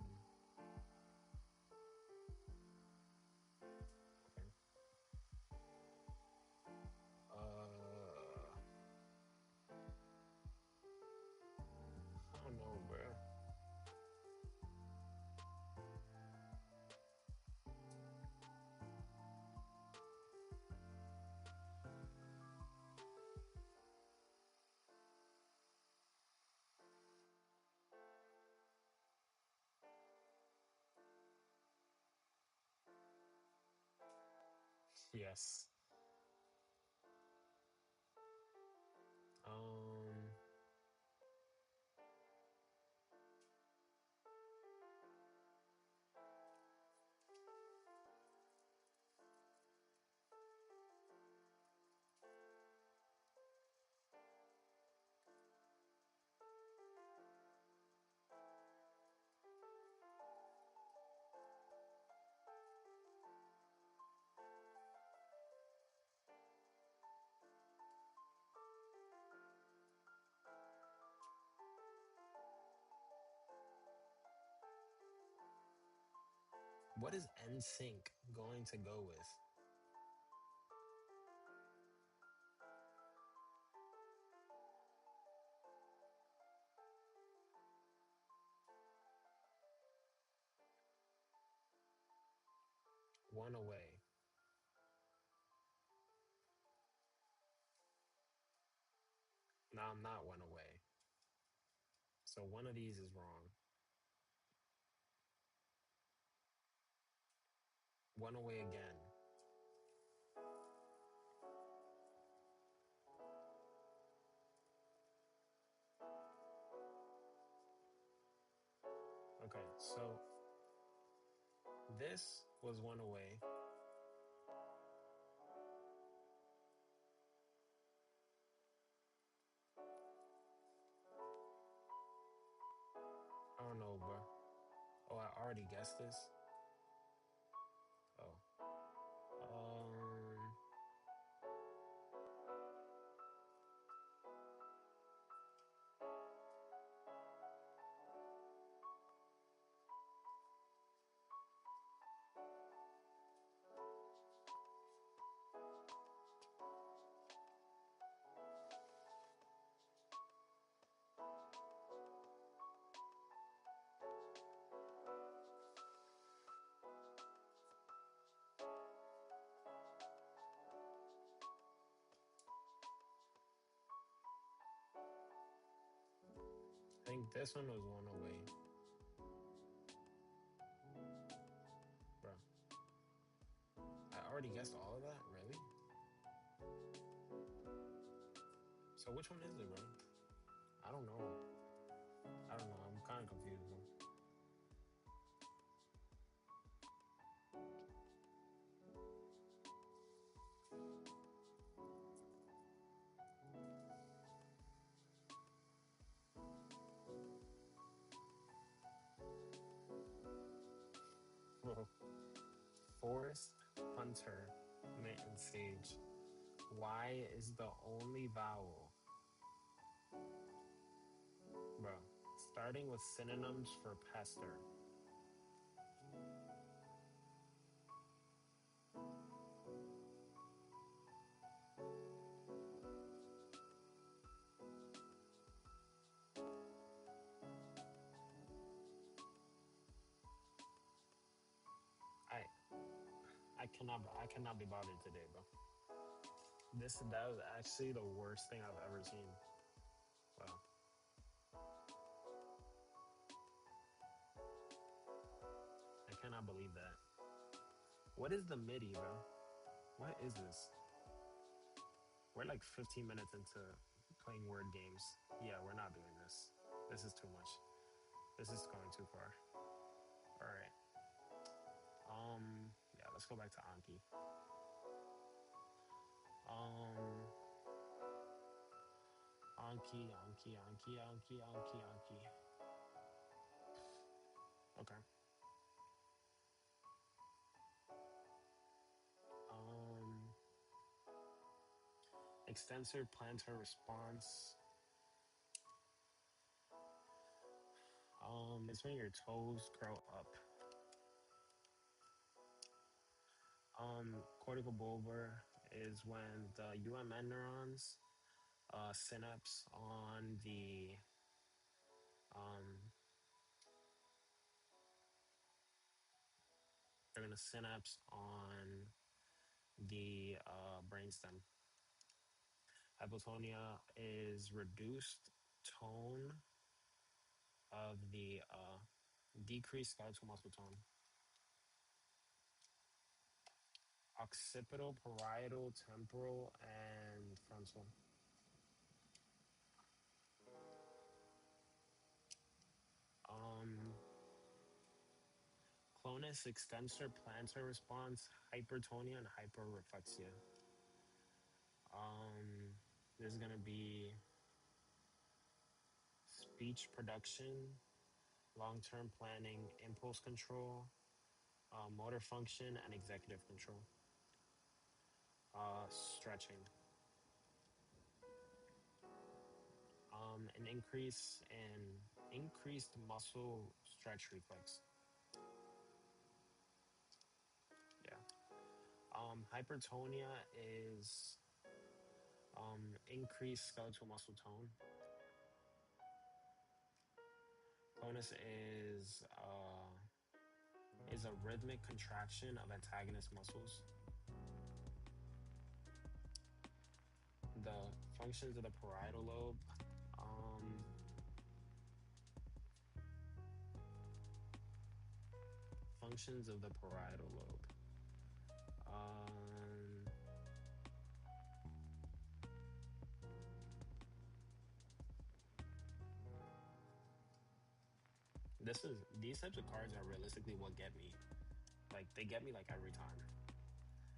Speaker 1: okay. Uh, I don't know, bro. Yes. What is NSYNC going to go with? One away. No, I'm not one away. So one of these is wrong. One away again. Okay, so this was one away. I don't know, bro. Oh, I already guessed this. Oh. Um, I think this one was one away, bro. I already guessed all of that, really? So which one is it, bro? I don't know. I don't know. I'm kind of confused, bro. Forest, hunter, mint, and sage. Y is the only vowel, bro. Starting with synonyms for pester. I I cannot be bothered today, bro. That was actually the worst thing I've ever seen. Wow. I cannot believe that. What is the MIDI, bro? What is this? We're like 15 minutes into playing word games. Yeah, we're not doing this. This is too much. This is going too far. All right. Yeah, let's go back to Anki. Um, Anki. Okay. Um, Extensor plantar response. It's when your toes grow up. Cortical bulbar is when the UMN neurons synapse on the um, they're gonna synapse on the brainstem. Hypotonia is reduced tone of the decreased skeletal muscle tone. Occipital, parietal, temporal, and frontal. Um, Clonus extensor plantar response, hypertonia, and hyperreflexia. There's gonna be speech production, long-term planning, impulse control, motor function, and executive control. Stretching. An increase in increased muscle stretch reflex. Hypertonia is increased skeletal muscle tone. Tonus is a rhythmic contraction of antagonist muscles. The functions of the parietal lobe. Um, functions of the parietal lobe. Um, these types of cards are realistically what get me. Like they get me like every time.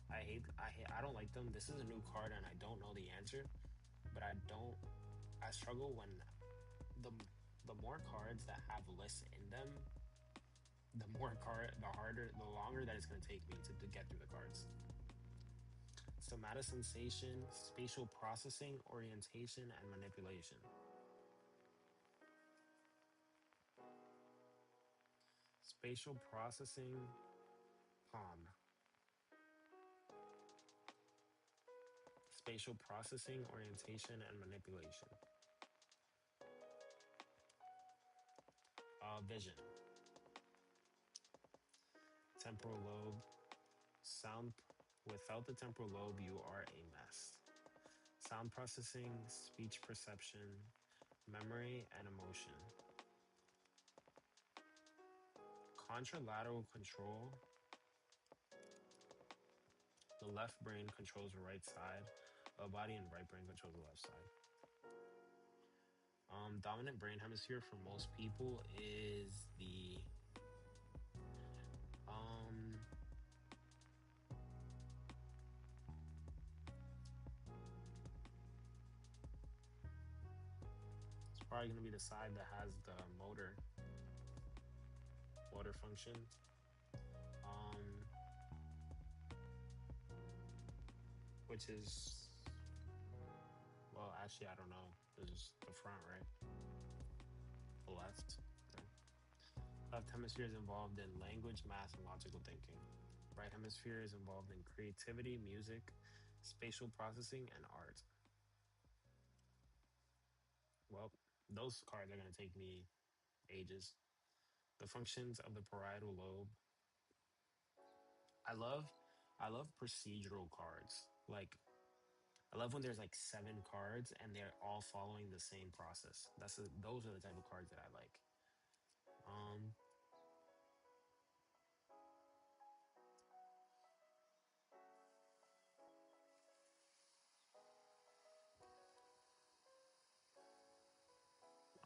Speaker 1: I don't like them. This is a new card and I don't know the answer, but I struggle when the the more cards that have lists in them, the longer that it's going to take me to get through the cards. Somatosensation, spatial processing, orientation, and manipulation. Spatial processing, palm. Spatial processing, orientation, and manipulation. Vision. Temporal lobe. Sound. Without the temporal lobe, you are a mess. Sound processing, speech perception, memory, and emotion. Contralateral control. The left brain controls the right side of the body, and right brain controls the left side. Dominant brain hemisphere for most people is the um it's probably gonna be the side that has the motor function. Um which is well actually I don't know. This is the front, right? The left. Okay. Left hemisphere is involved in language, math, and logical thinking. Right hemisphere is involved in creativity, music, spatial processing, and art. Well, those cards are gonna take me ages. The functions of the parietal lobe. I love I love procedural cards. Like I love when there's like seven cards and they're all following the same process. Those are the type of cards that I like. Um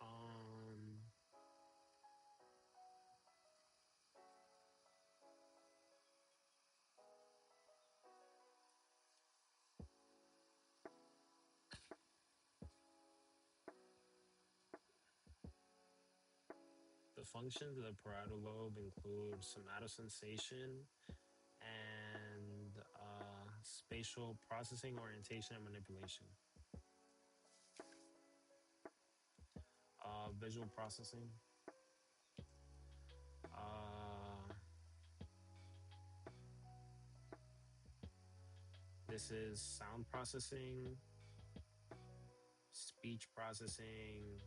Speaker 1: um the functions of the parietal lobe include somatosensation and spatial processing, orientation, and manipulation. Visual processing. Uh, this is sound processing, speech processing,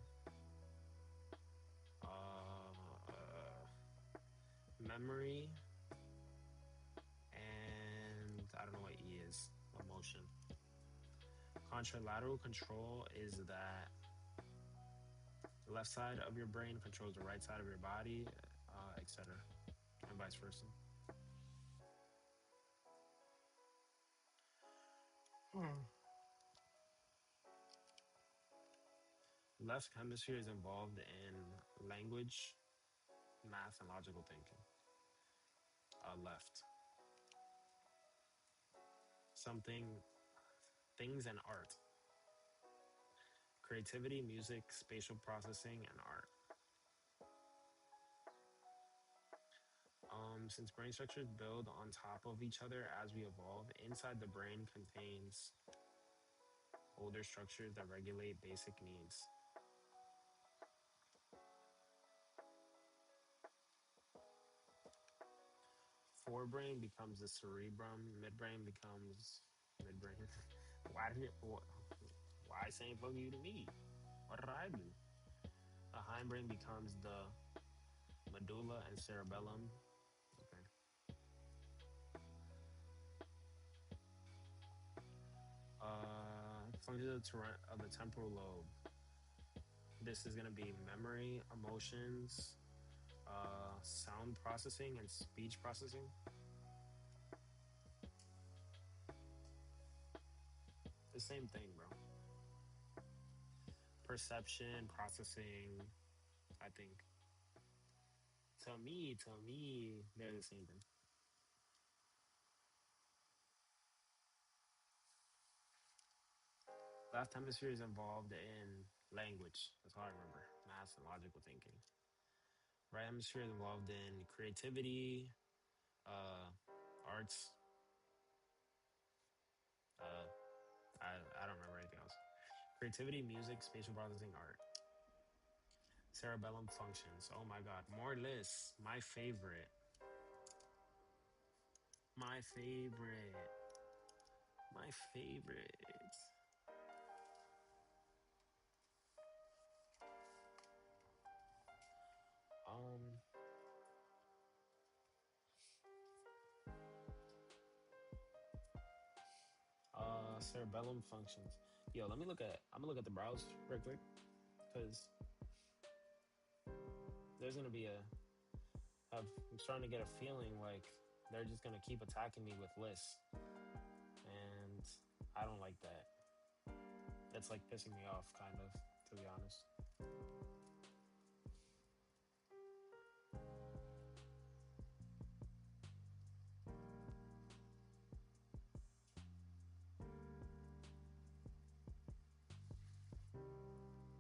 Speaker 1: uh, memory, and I don't know what E is. Emotion. Contralateral control is that the left side of your brain controls the right side of your body, etc., and vice versa. Left hemisphere is involved in language, math, and logical thinking. Left. Something, things, and art. Creativity, music, spatial processing, and art. Since brain structures build on top of each other as we evolve, inside the brain contains older structures that regulate basic needs. forebrain becomes the cerebrum. Midbrain becomes midbrain. Why did it? Why saying fuck you to me? What did I do? The hindbrain becomes the medulla and cerebellum. Okay. Function of the temporal lobe. This is gonna be memory, emotions, sound processing, and speech processing. The same thing, bro. Perception, processing. I think. To me, they're the same thing. Left hemisphere is involved in language. That's all I remember. Math and logical thinking. Right hemisphere is involved in creativity, uh, arts. Uh, I don't remember anything else. Creativity, music, spatial processing, art. Cerebellum functions. Oh my god, more lists. My favorite. My favorite. My favorite. Um, cerebellum functions. Yo, let me look at. I'm gonna look at the browse real quick because there's gonna be a. I'm starting to get a feeling like they're just gonna keep attacking me with lists, and I don't like that. It's like pissing me off, kind of, to be honest.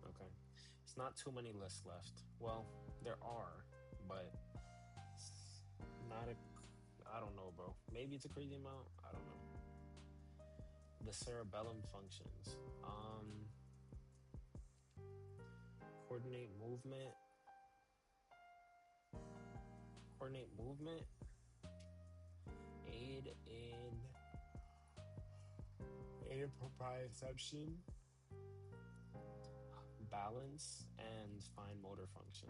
Speaker 1: Okay, it's not too many lists left. Well, there are, but it's not a. I don't know, bro. Maybe it's a crazy amount. I don't know. The cerebellum functions. Coordinate movement, coordinate movement, aid in aid in proprioception, balance, and fine motor function.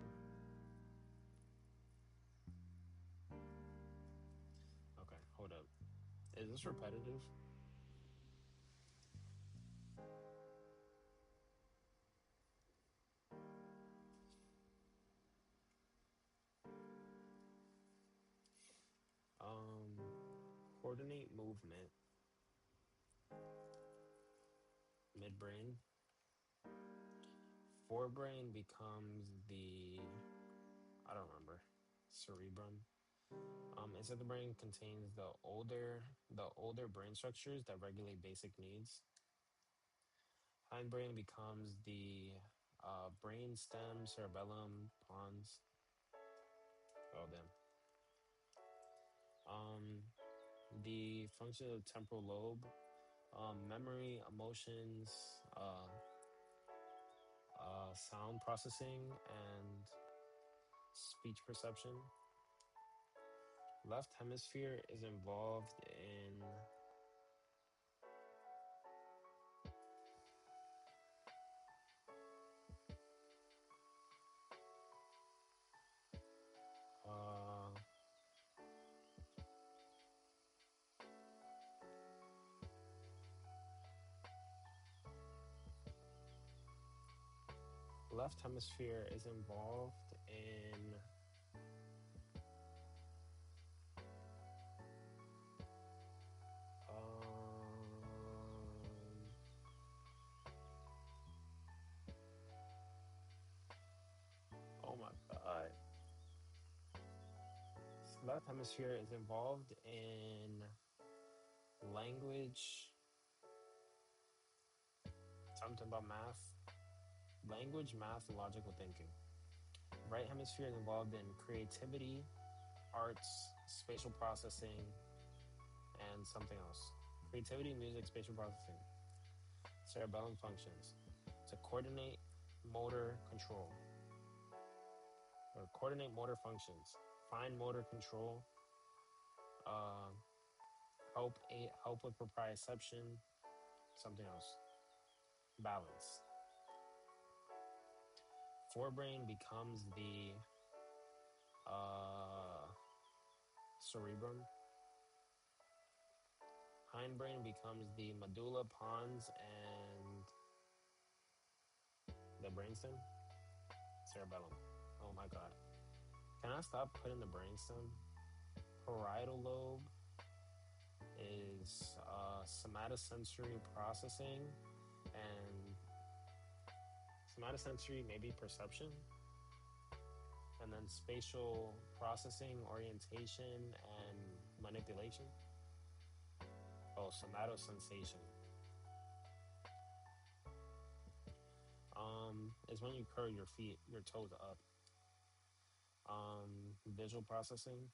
Speaker 1: Okay, hold up. Is this repetitive? Um, coordinate movement, midbrain. Forebrain becomes the I don't remember cerebrum. Inside the brain contains the older brain structures that regulate basic needs. Hindbrain becomes the brain stem, cerebellum, pons. Oh damn. Um, the function of the temporal lobe, memory, emotions, sound processing, and speech perception. Left hemisphere is involved in uh, left hemisphere is involved in um, oh my god. Left hemisphere is involved in language, something about math, language, math, and logical thinking. Right hemisphere is involved in creativity, arts, spatial processing, and something else. Creativity, music, spatial processing. Cerebellum functions to coordinate motor control or coordinate motor functions, fine motor control, Uh, help with proprioception. Something else. Balance. Forebrain becomes the uh, cerebrum. Hindbrain becomes the medulla pons and the brainstem. Cerebellum. Oh my god. Can I stop putting the brainstem? Parietal lobe is somatosensory processing and somatosensory maybe perception, and then spatial processing, orientation, and manipulation. Oh, somatosensation. Is when you curl your feet, your toes up. Visual processing,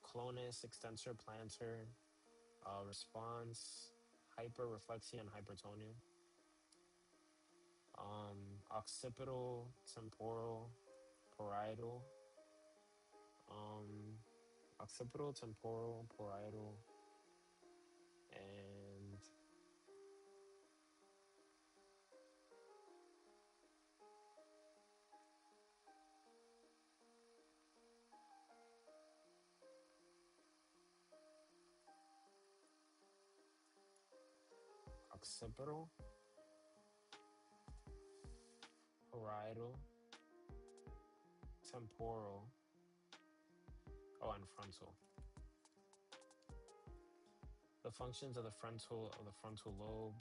Speaker 1: clonus, extensor, plantar, response, hyperreflexia, and hypertonia. Occipital, temporal, parietal, um, occipital, temporal, parietal, and occipital, parietal, temporal, oh, and frontal. The functions of the frontal lobe.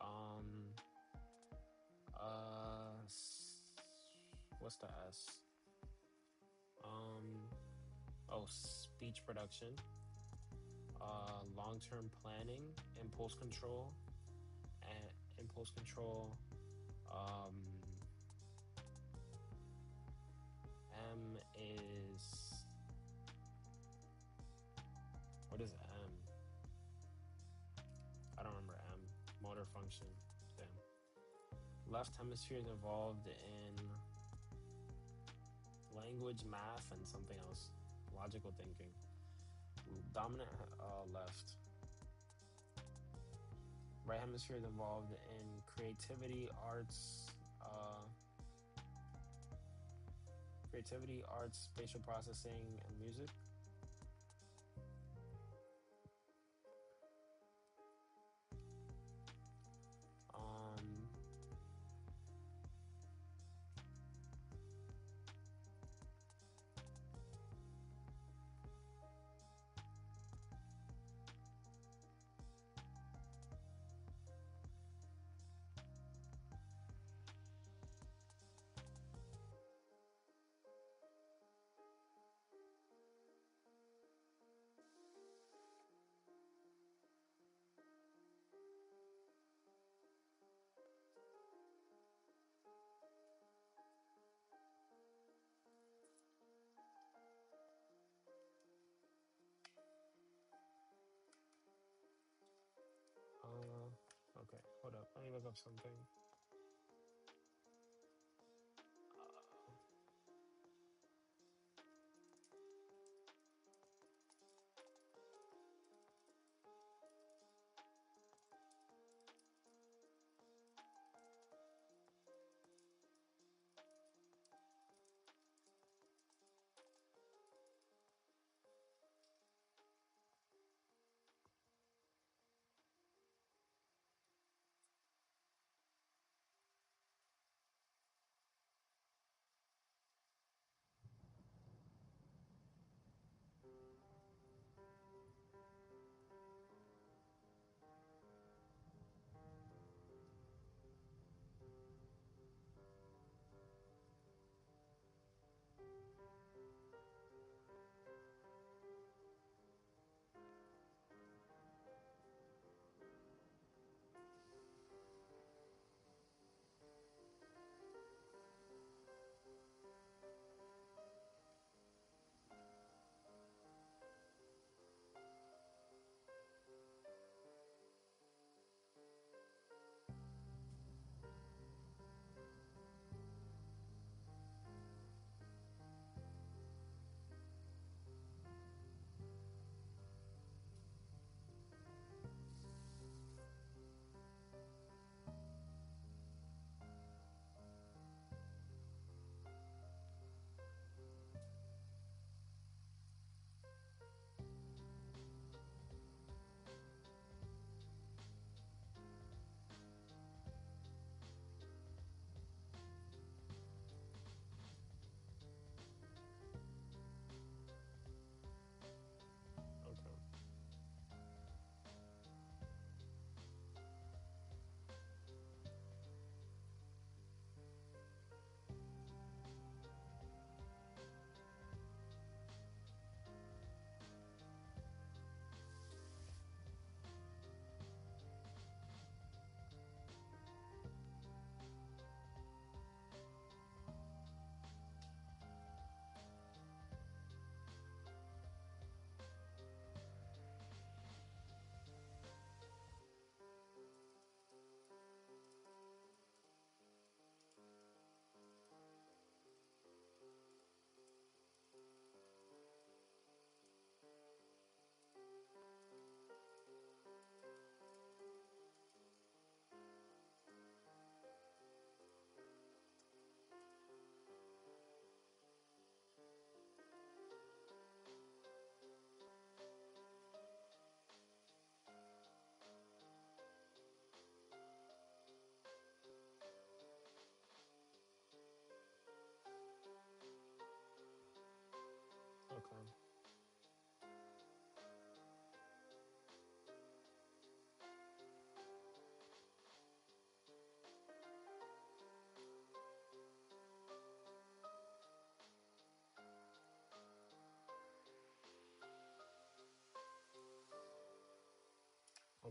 Speaker 1: Um, what's the S? Um, speech production, long-term planning, and impulse control. Um, M is what is M? I don't remember M. Motor function. Damn. Left hemisphere is involved in language, math, and something else. Logical thinking. Dominant left. Right hemisphere is involved in creativity, arts, spatial processing, and music. Um, okay, hold up. Let me look up something.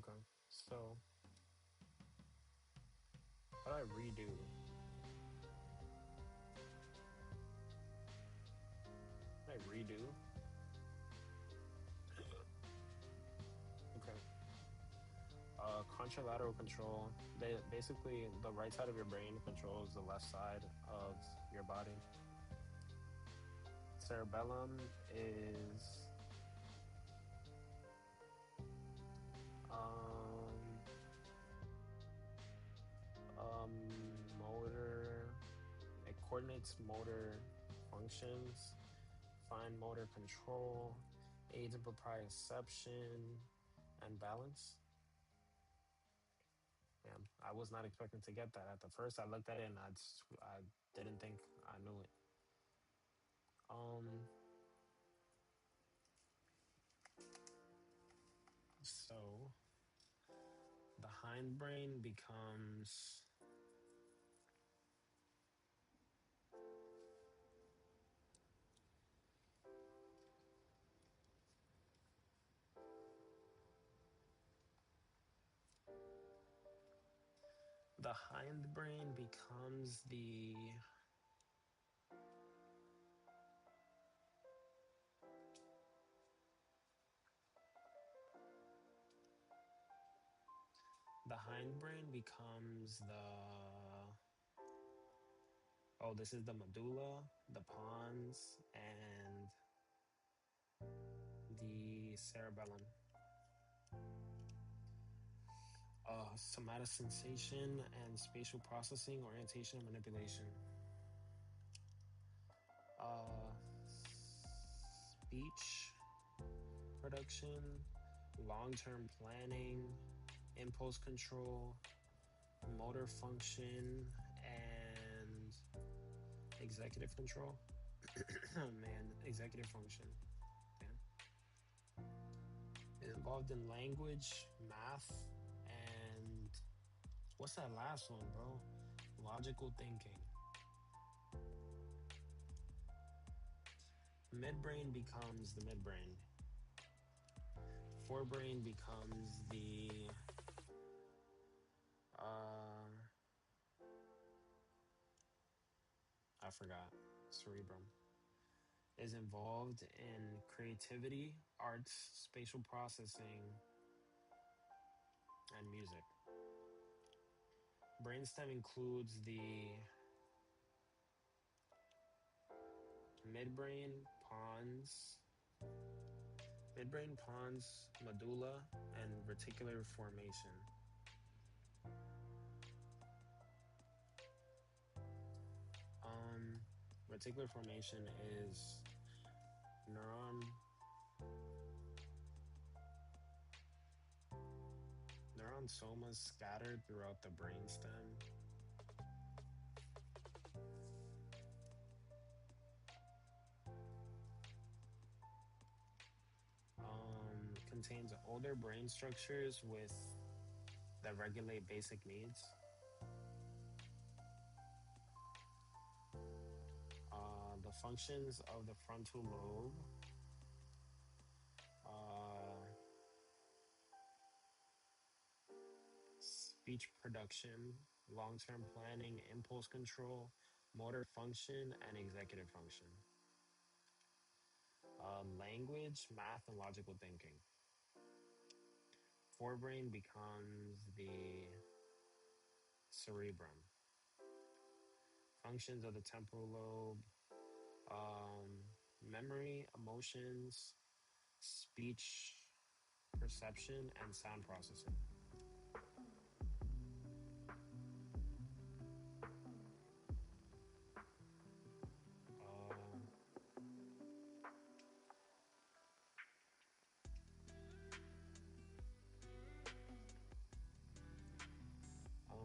Speaker 1: Okay. So, how do I redo? How do I redo? Okay. Contralateral control. Basically, the right side of your brain controls the left side of your body. Cerebellum is um, motor. It coordinates motor functions, fine motor control, aids in proprioception, and balance. Yeah, I was not expecting to get that. At the first, I looked at it and I didn't think I knew it. Um, so the hindbrain becomes the hindbrain becomes the hindbrain becomes the oh, this is the medulla, the pons, and the cerebellum. Somatosensation and spatial processing, orientation and manipulation. Uh, Speech production, long-term planning, impulse control, motor function, and executive control. Oh man, executive function. Yeah. Involved in language, math, and what's that last one, bro? Logical thinking. Midbrain becomes the midbrain. Forebrain becomes the uh I forgot. Cerebrum. Is involved in creativity, arts, spatial processing, and music. Brainstem includes the midbrain, pons, medulla, and reticular formation. Um, Reticular formation is neuron neuron somas scattered throughout the brainstem. Contains older brain structures that regulate basic needs. The functions of the frontal lobe. Uh, Speech production, long-term planning, impulse control, motor function, and executive function. Language, math, and logical thinking. Forebrain becomes the cerebrum. Functions of the temporal lobe, memory, emotions, speech, perception, and sound processing. Um, um,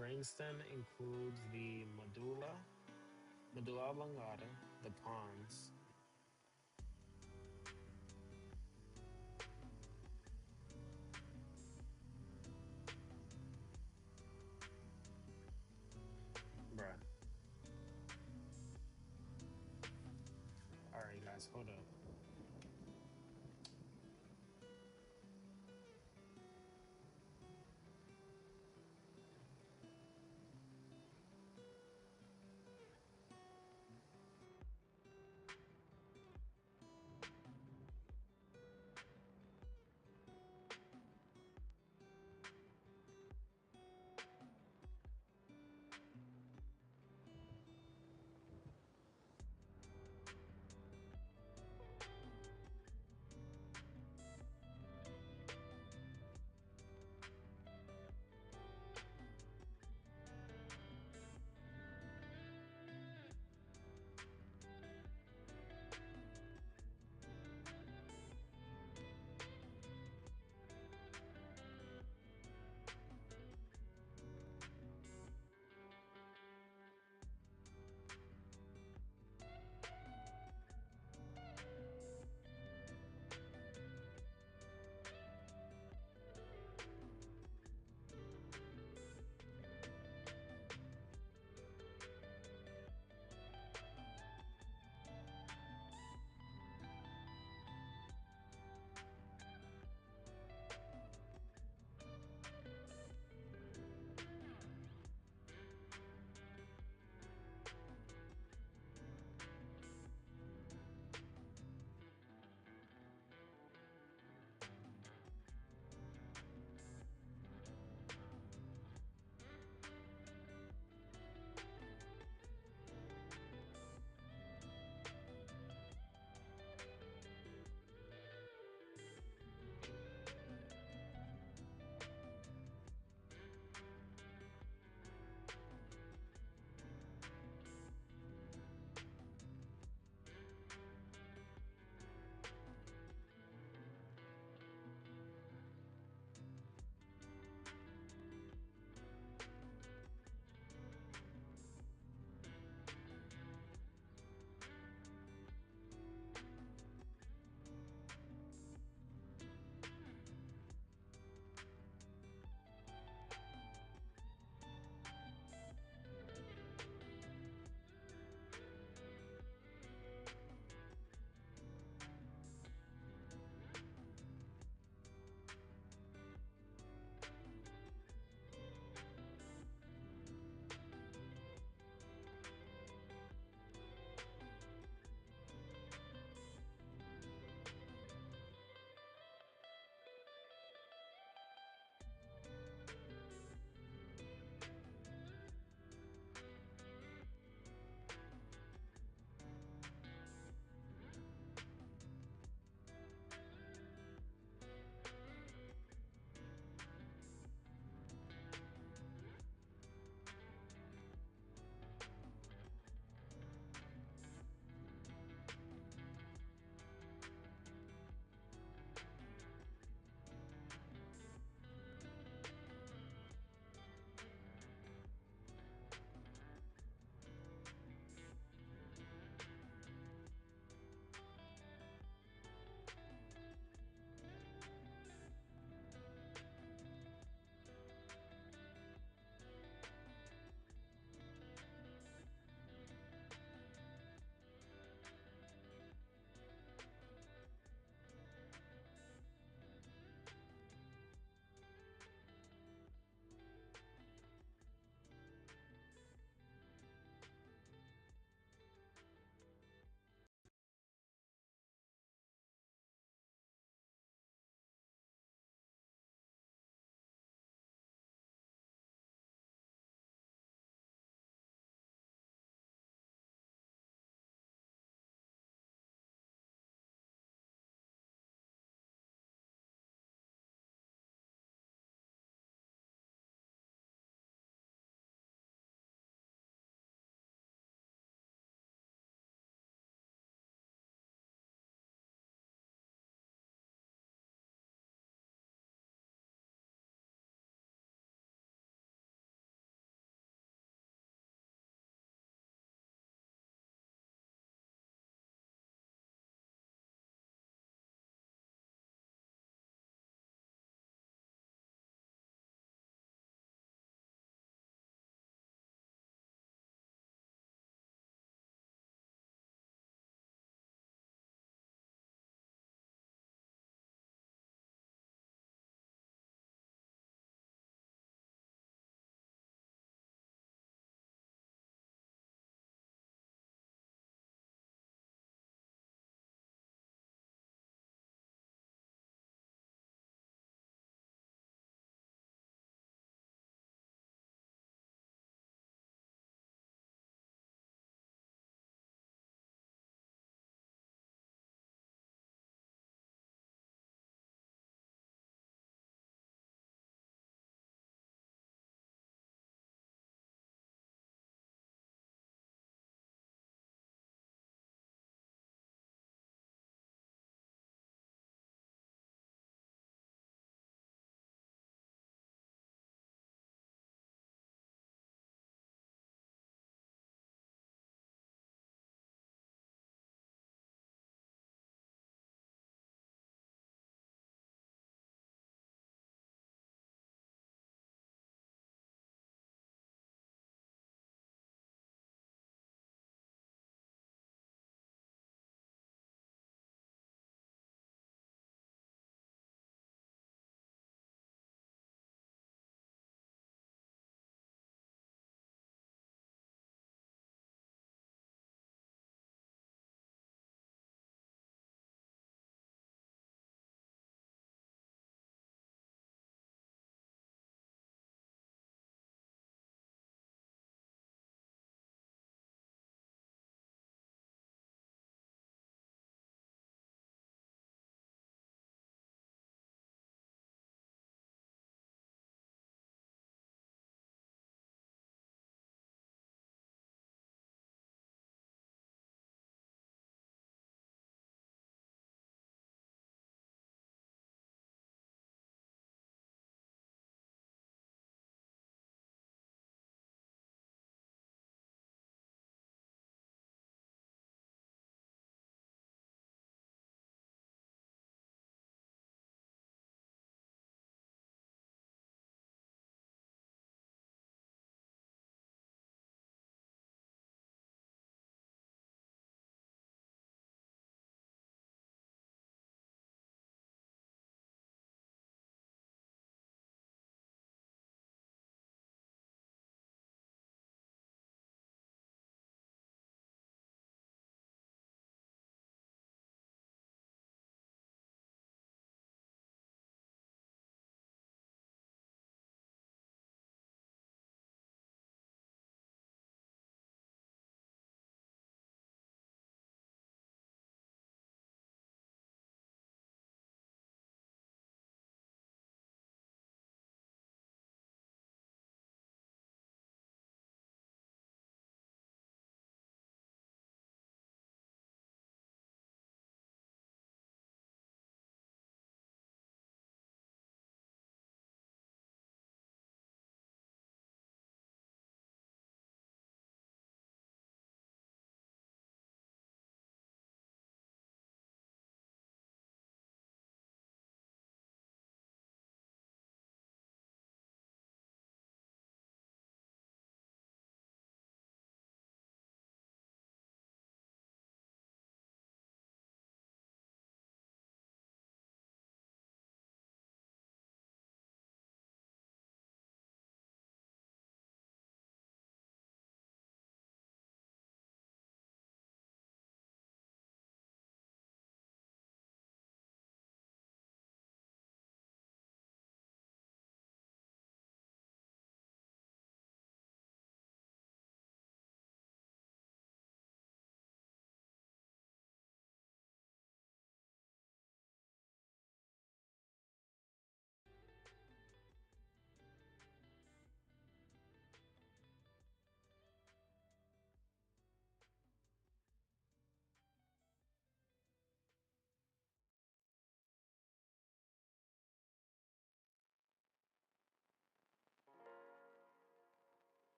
Speaker 1: brainstem includes the medulla oblongata, the pons. Bruh. All right, guys, hold up.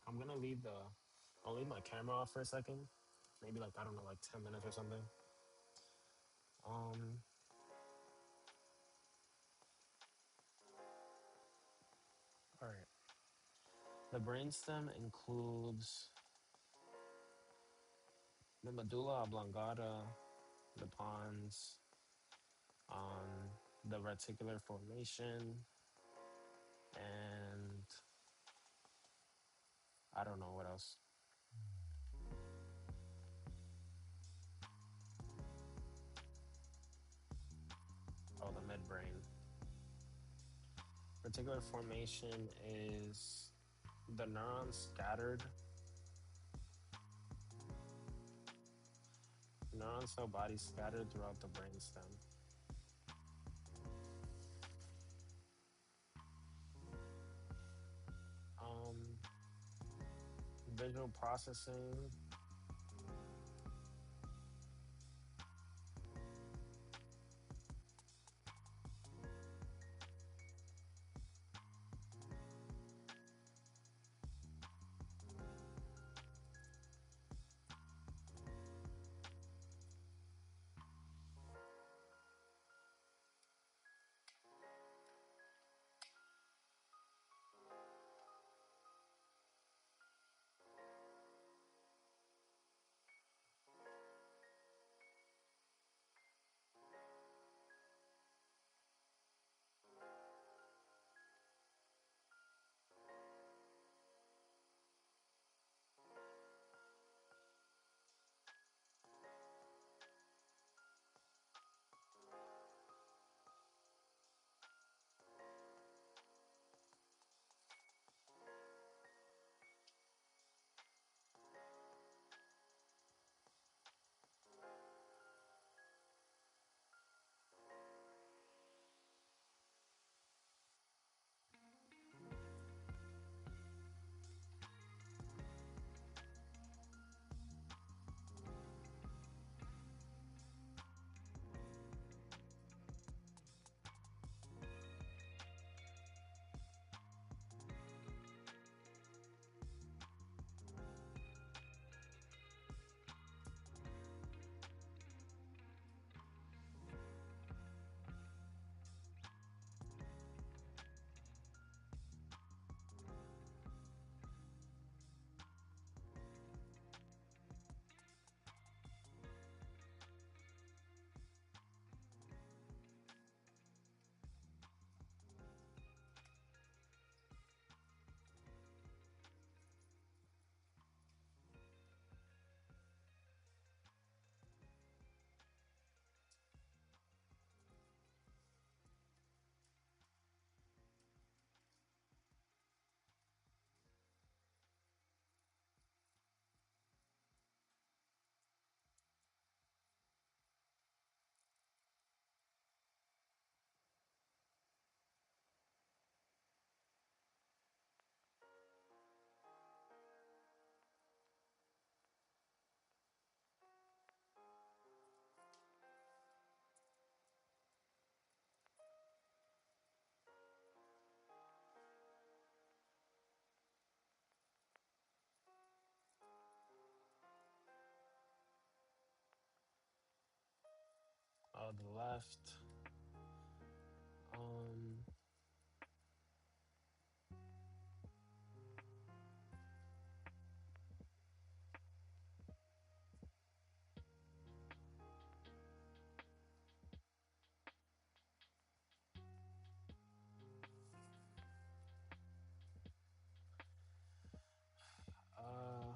Speaker 1: I'm gonna I'll leave my camera off for a second. Maybe like I don't know, like 10 minutes or something. Um, all right. The brainstem includes the medulla oblongata, the pons, the reticular formation, and I don't know what else. Oh, the midbrain. Reticular formation is the neuron cell bodies scattered throughout the brainstem. Um, Visual processing. The left. Um, uh,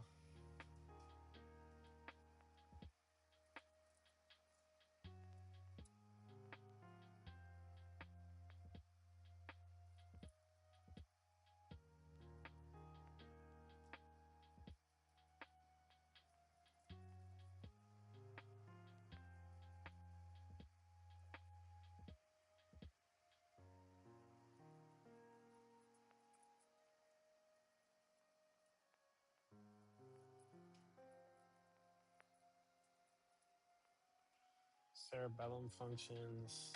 Speaker 1: Cerebellum functions.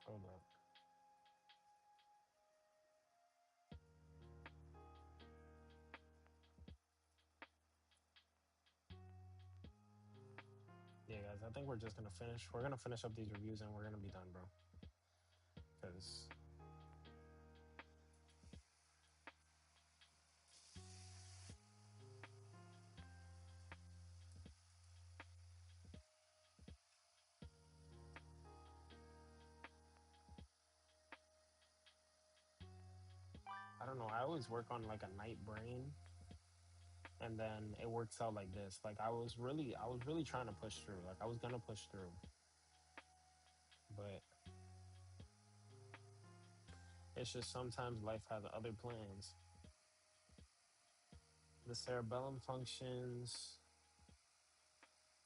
Speaker 1: Hold up. I think we're just gonna finish. We're gonna finish up these reviews and we're gonna be done, bro. Because I don't know. I always work on like a night brain, and then it works out like this. Like I was really trying to push through. Like I was gonna push through, but it's just sometimes life has other plans. The cerebellum functions.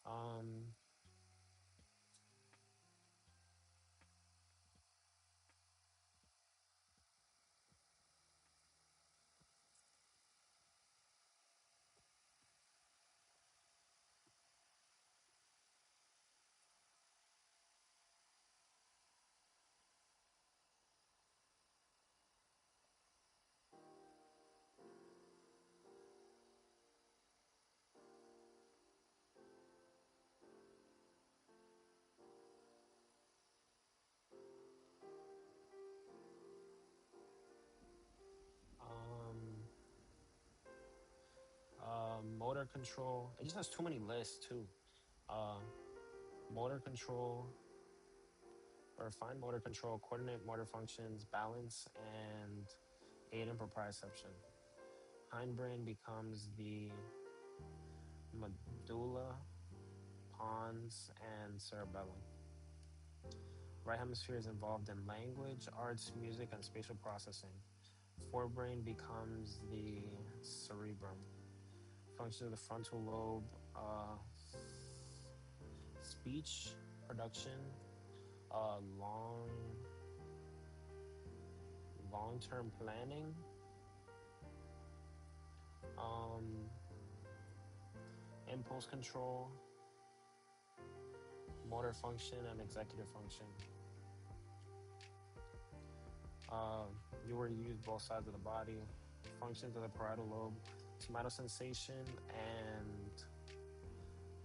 Speaker 1: Um, um, Motor control. It just has too many lists too. Uh, Motor control or fine motor control, coordinate motor functions, balance, and aid in proprioception. Hindbrain becomes the medulla, pons, and cerebellum. Right hemisphere is involved in language, arts, music, and spatial processing. Forebrain becomes the cerebrum. Functions of the frontal lobe, speech, production, uh, long long-term planning, um, impulse control, motor function, and executive function. You were to use both sides of the body. Functions of the parietal lobe, somatosensation, and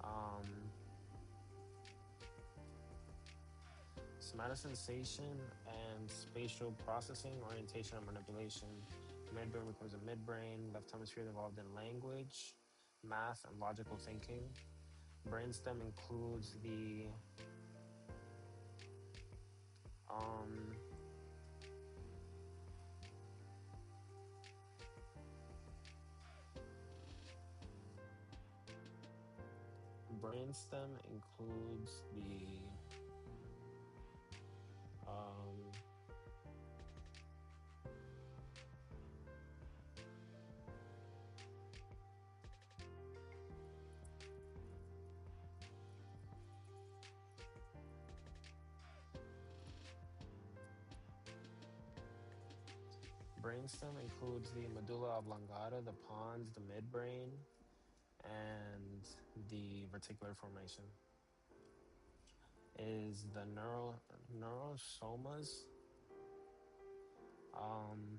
Speaker 1: um, somatosensation and spatial processing, orientation, and manipulation. Midbrain becomes a midbrain. Left hemisphere is involved in language, math, and logical thinking. Brainstem includes the um, brainstem includes the um, brainstem includes the medulla oblongata, the pons, the midbrain, and the reticular formation. Is the neurosomas. Um,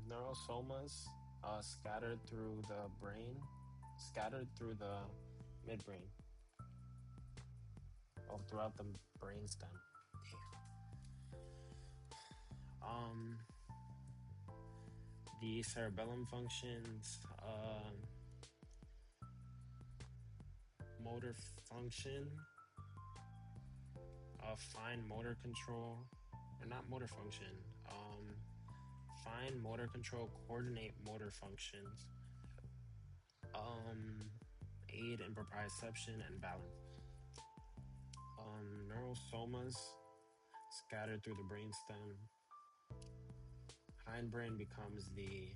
Speaker 1: Neurosomas scattered through the brain. scattered through the midbrain, throughout the brainstem. Um, the cerebellum functions, motor function, fine motor control, or not motor function, fine motor control, coordinate motor functions, um, aid in proprioception and balance. Neurosomas scattered through the brainstem. Hindbrain becomes the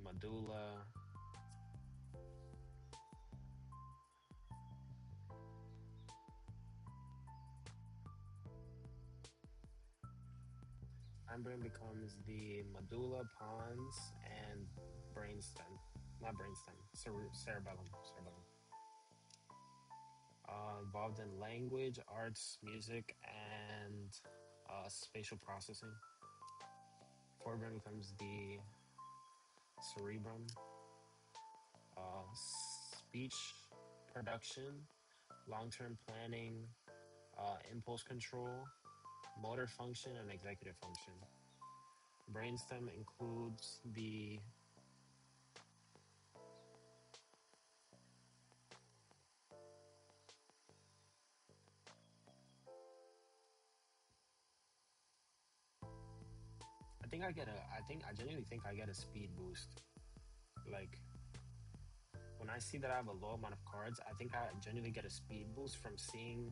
Speaker 1: medulla. Hindbrain becomes the medulla pons and brainstem. Not brainstem, cerebellum. Cerebellum. Involved in language, arts, music, and spatial processing. Forebrain becomes the cerebrum. Speech production, long-term planning, impulse control, motor function, and executive function. Brainstem includes the I genuinely think I get a speed boost. Like when I see that I have a low amount of cards, I think I genuinely get a speed boost from seeing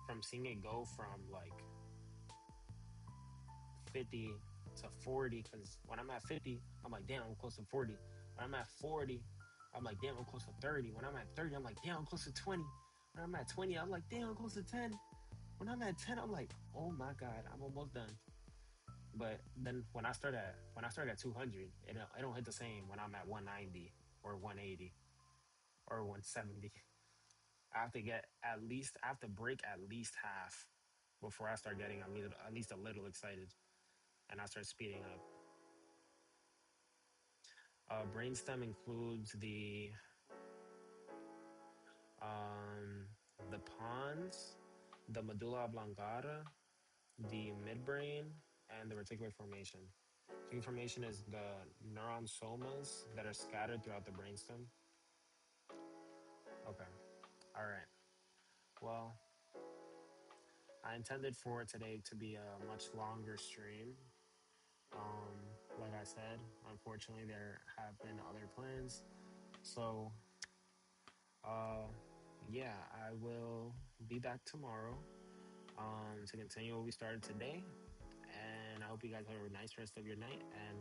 Speaker 1: it go from like 50 to 40. Because when I'm at 50, I'm like, damn, I'm close to 40. When I'm at 40, I'm like, damn, I'm close to 30. When I'm at 30, I'm like, damn, I'm close to 20. When I'm at 20, I'm like, damn, I'm close to 10. When I'm at 10, I'm like, oh my god, I'm almost done. But then when I start at 200, it don't hit the same when I'm at 190 or 180 or 170. I have to break at least half before I start getting at least a little excited and I start speeding up. Brainstem includes um, the pons, the medulla oblongata, the midbrain, and the reticular formation. Reticular formation is the neuron somas that are scattered throughout the brainstem. Okay. All right. Well, I intended for today to be a much longer stream. Um, like I said, unfortunately, there have been other plans. So, uh, yeah, I will be back tomorrow to continue what we started today. And I hope you guys have a nice rest of your night. And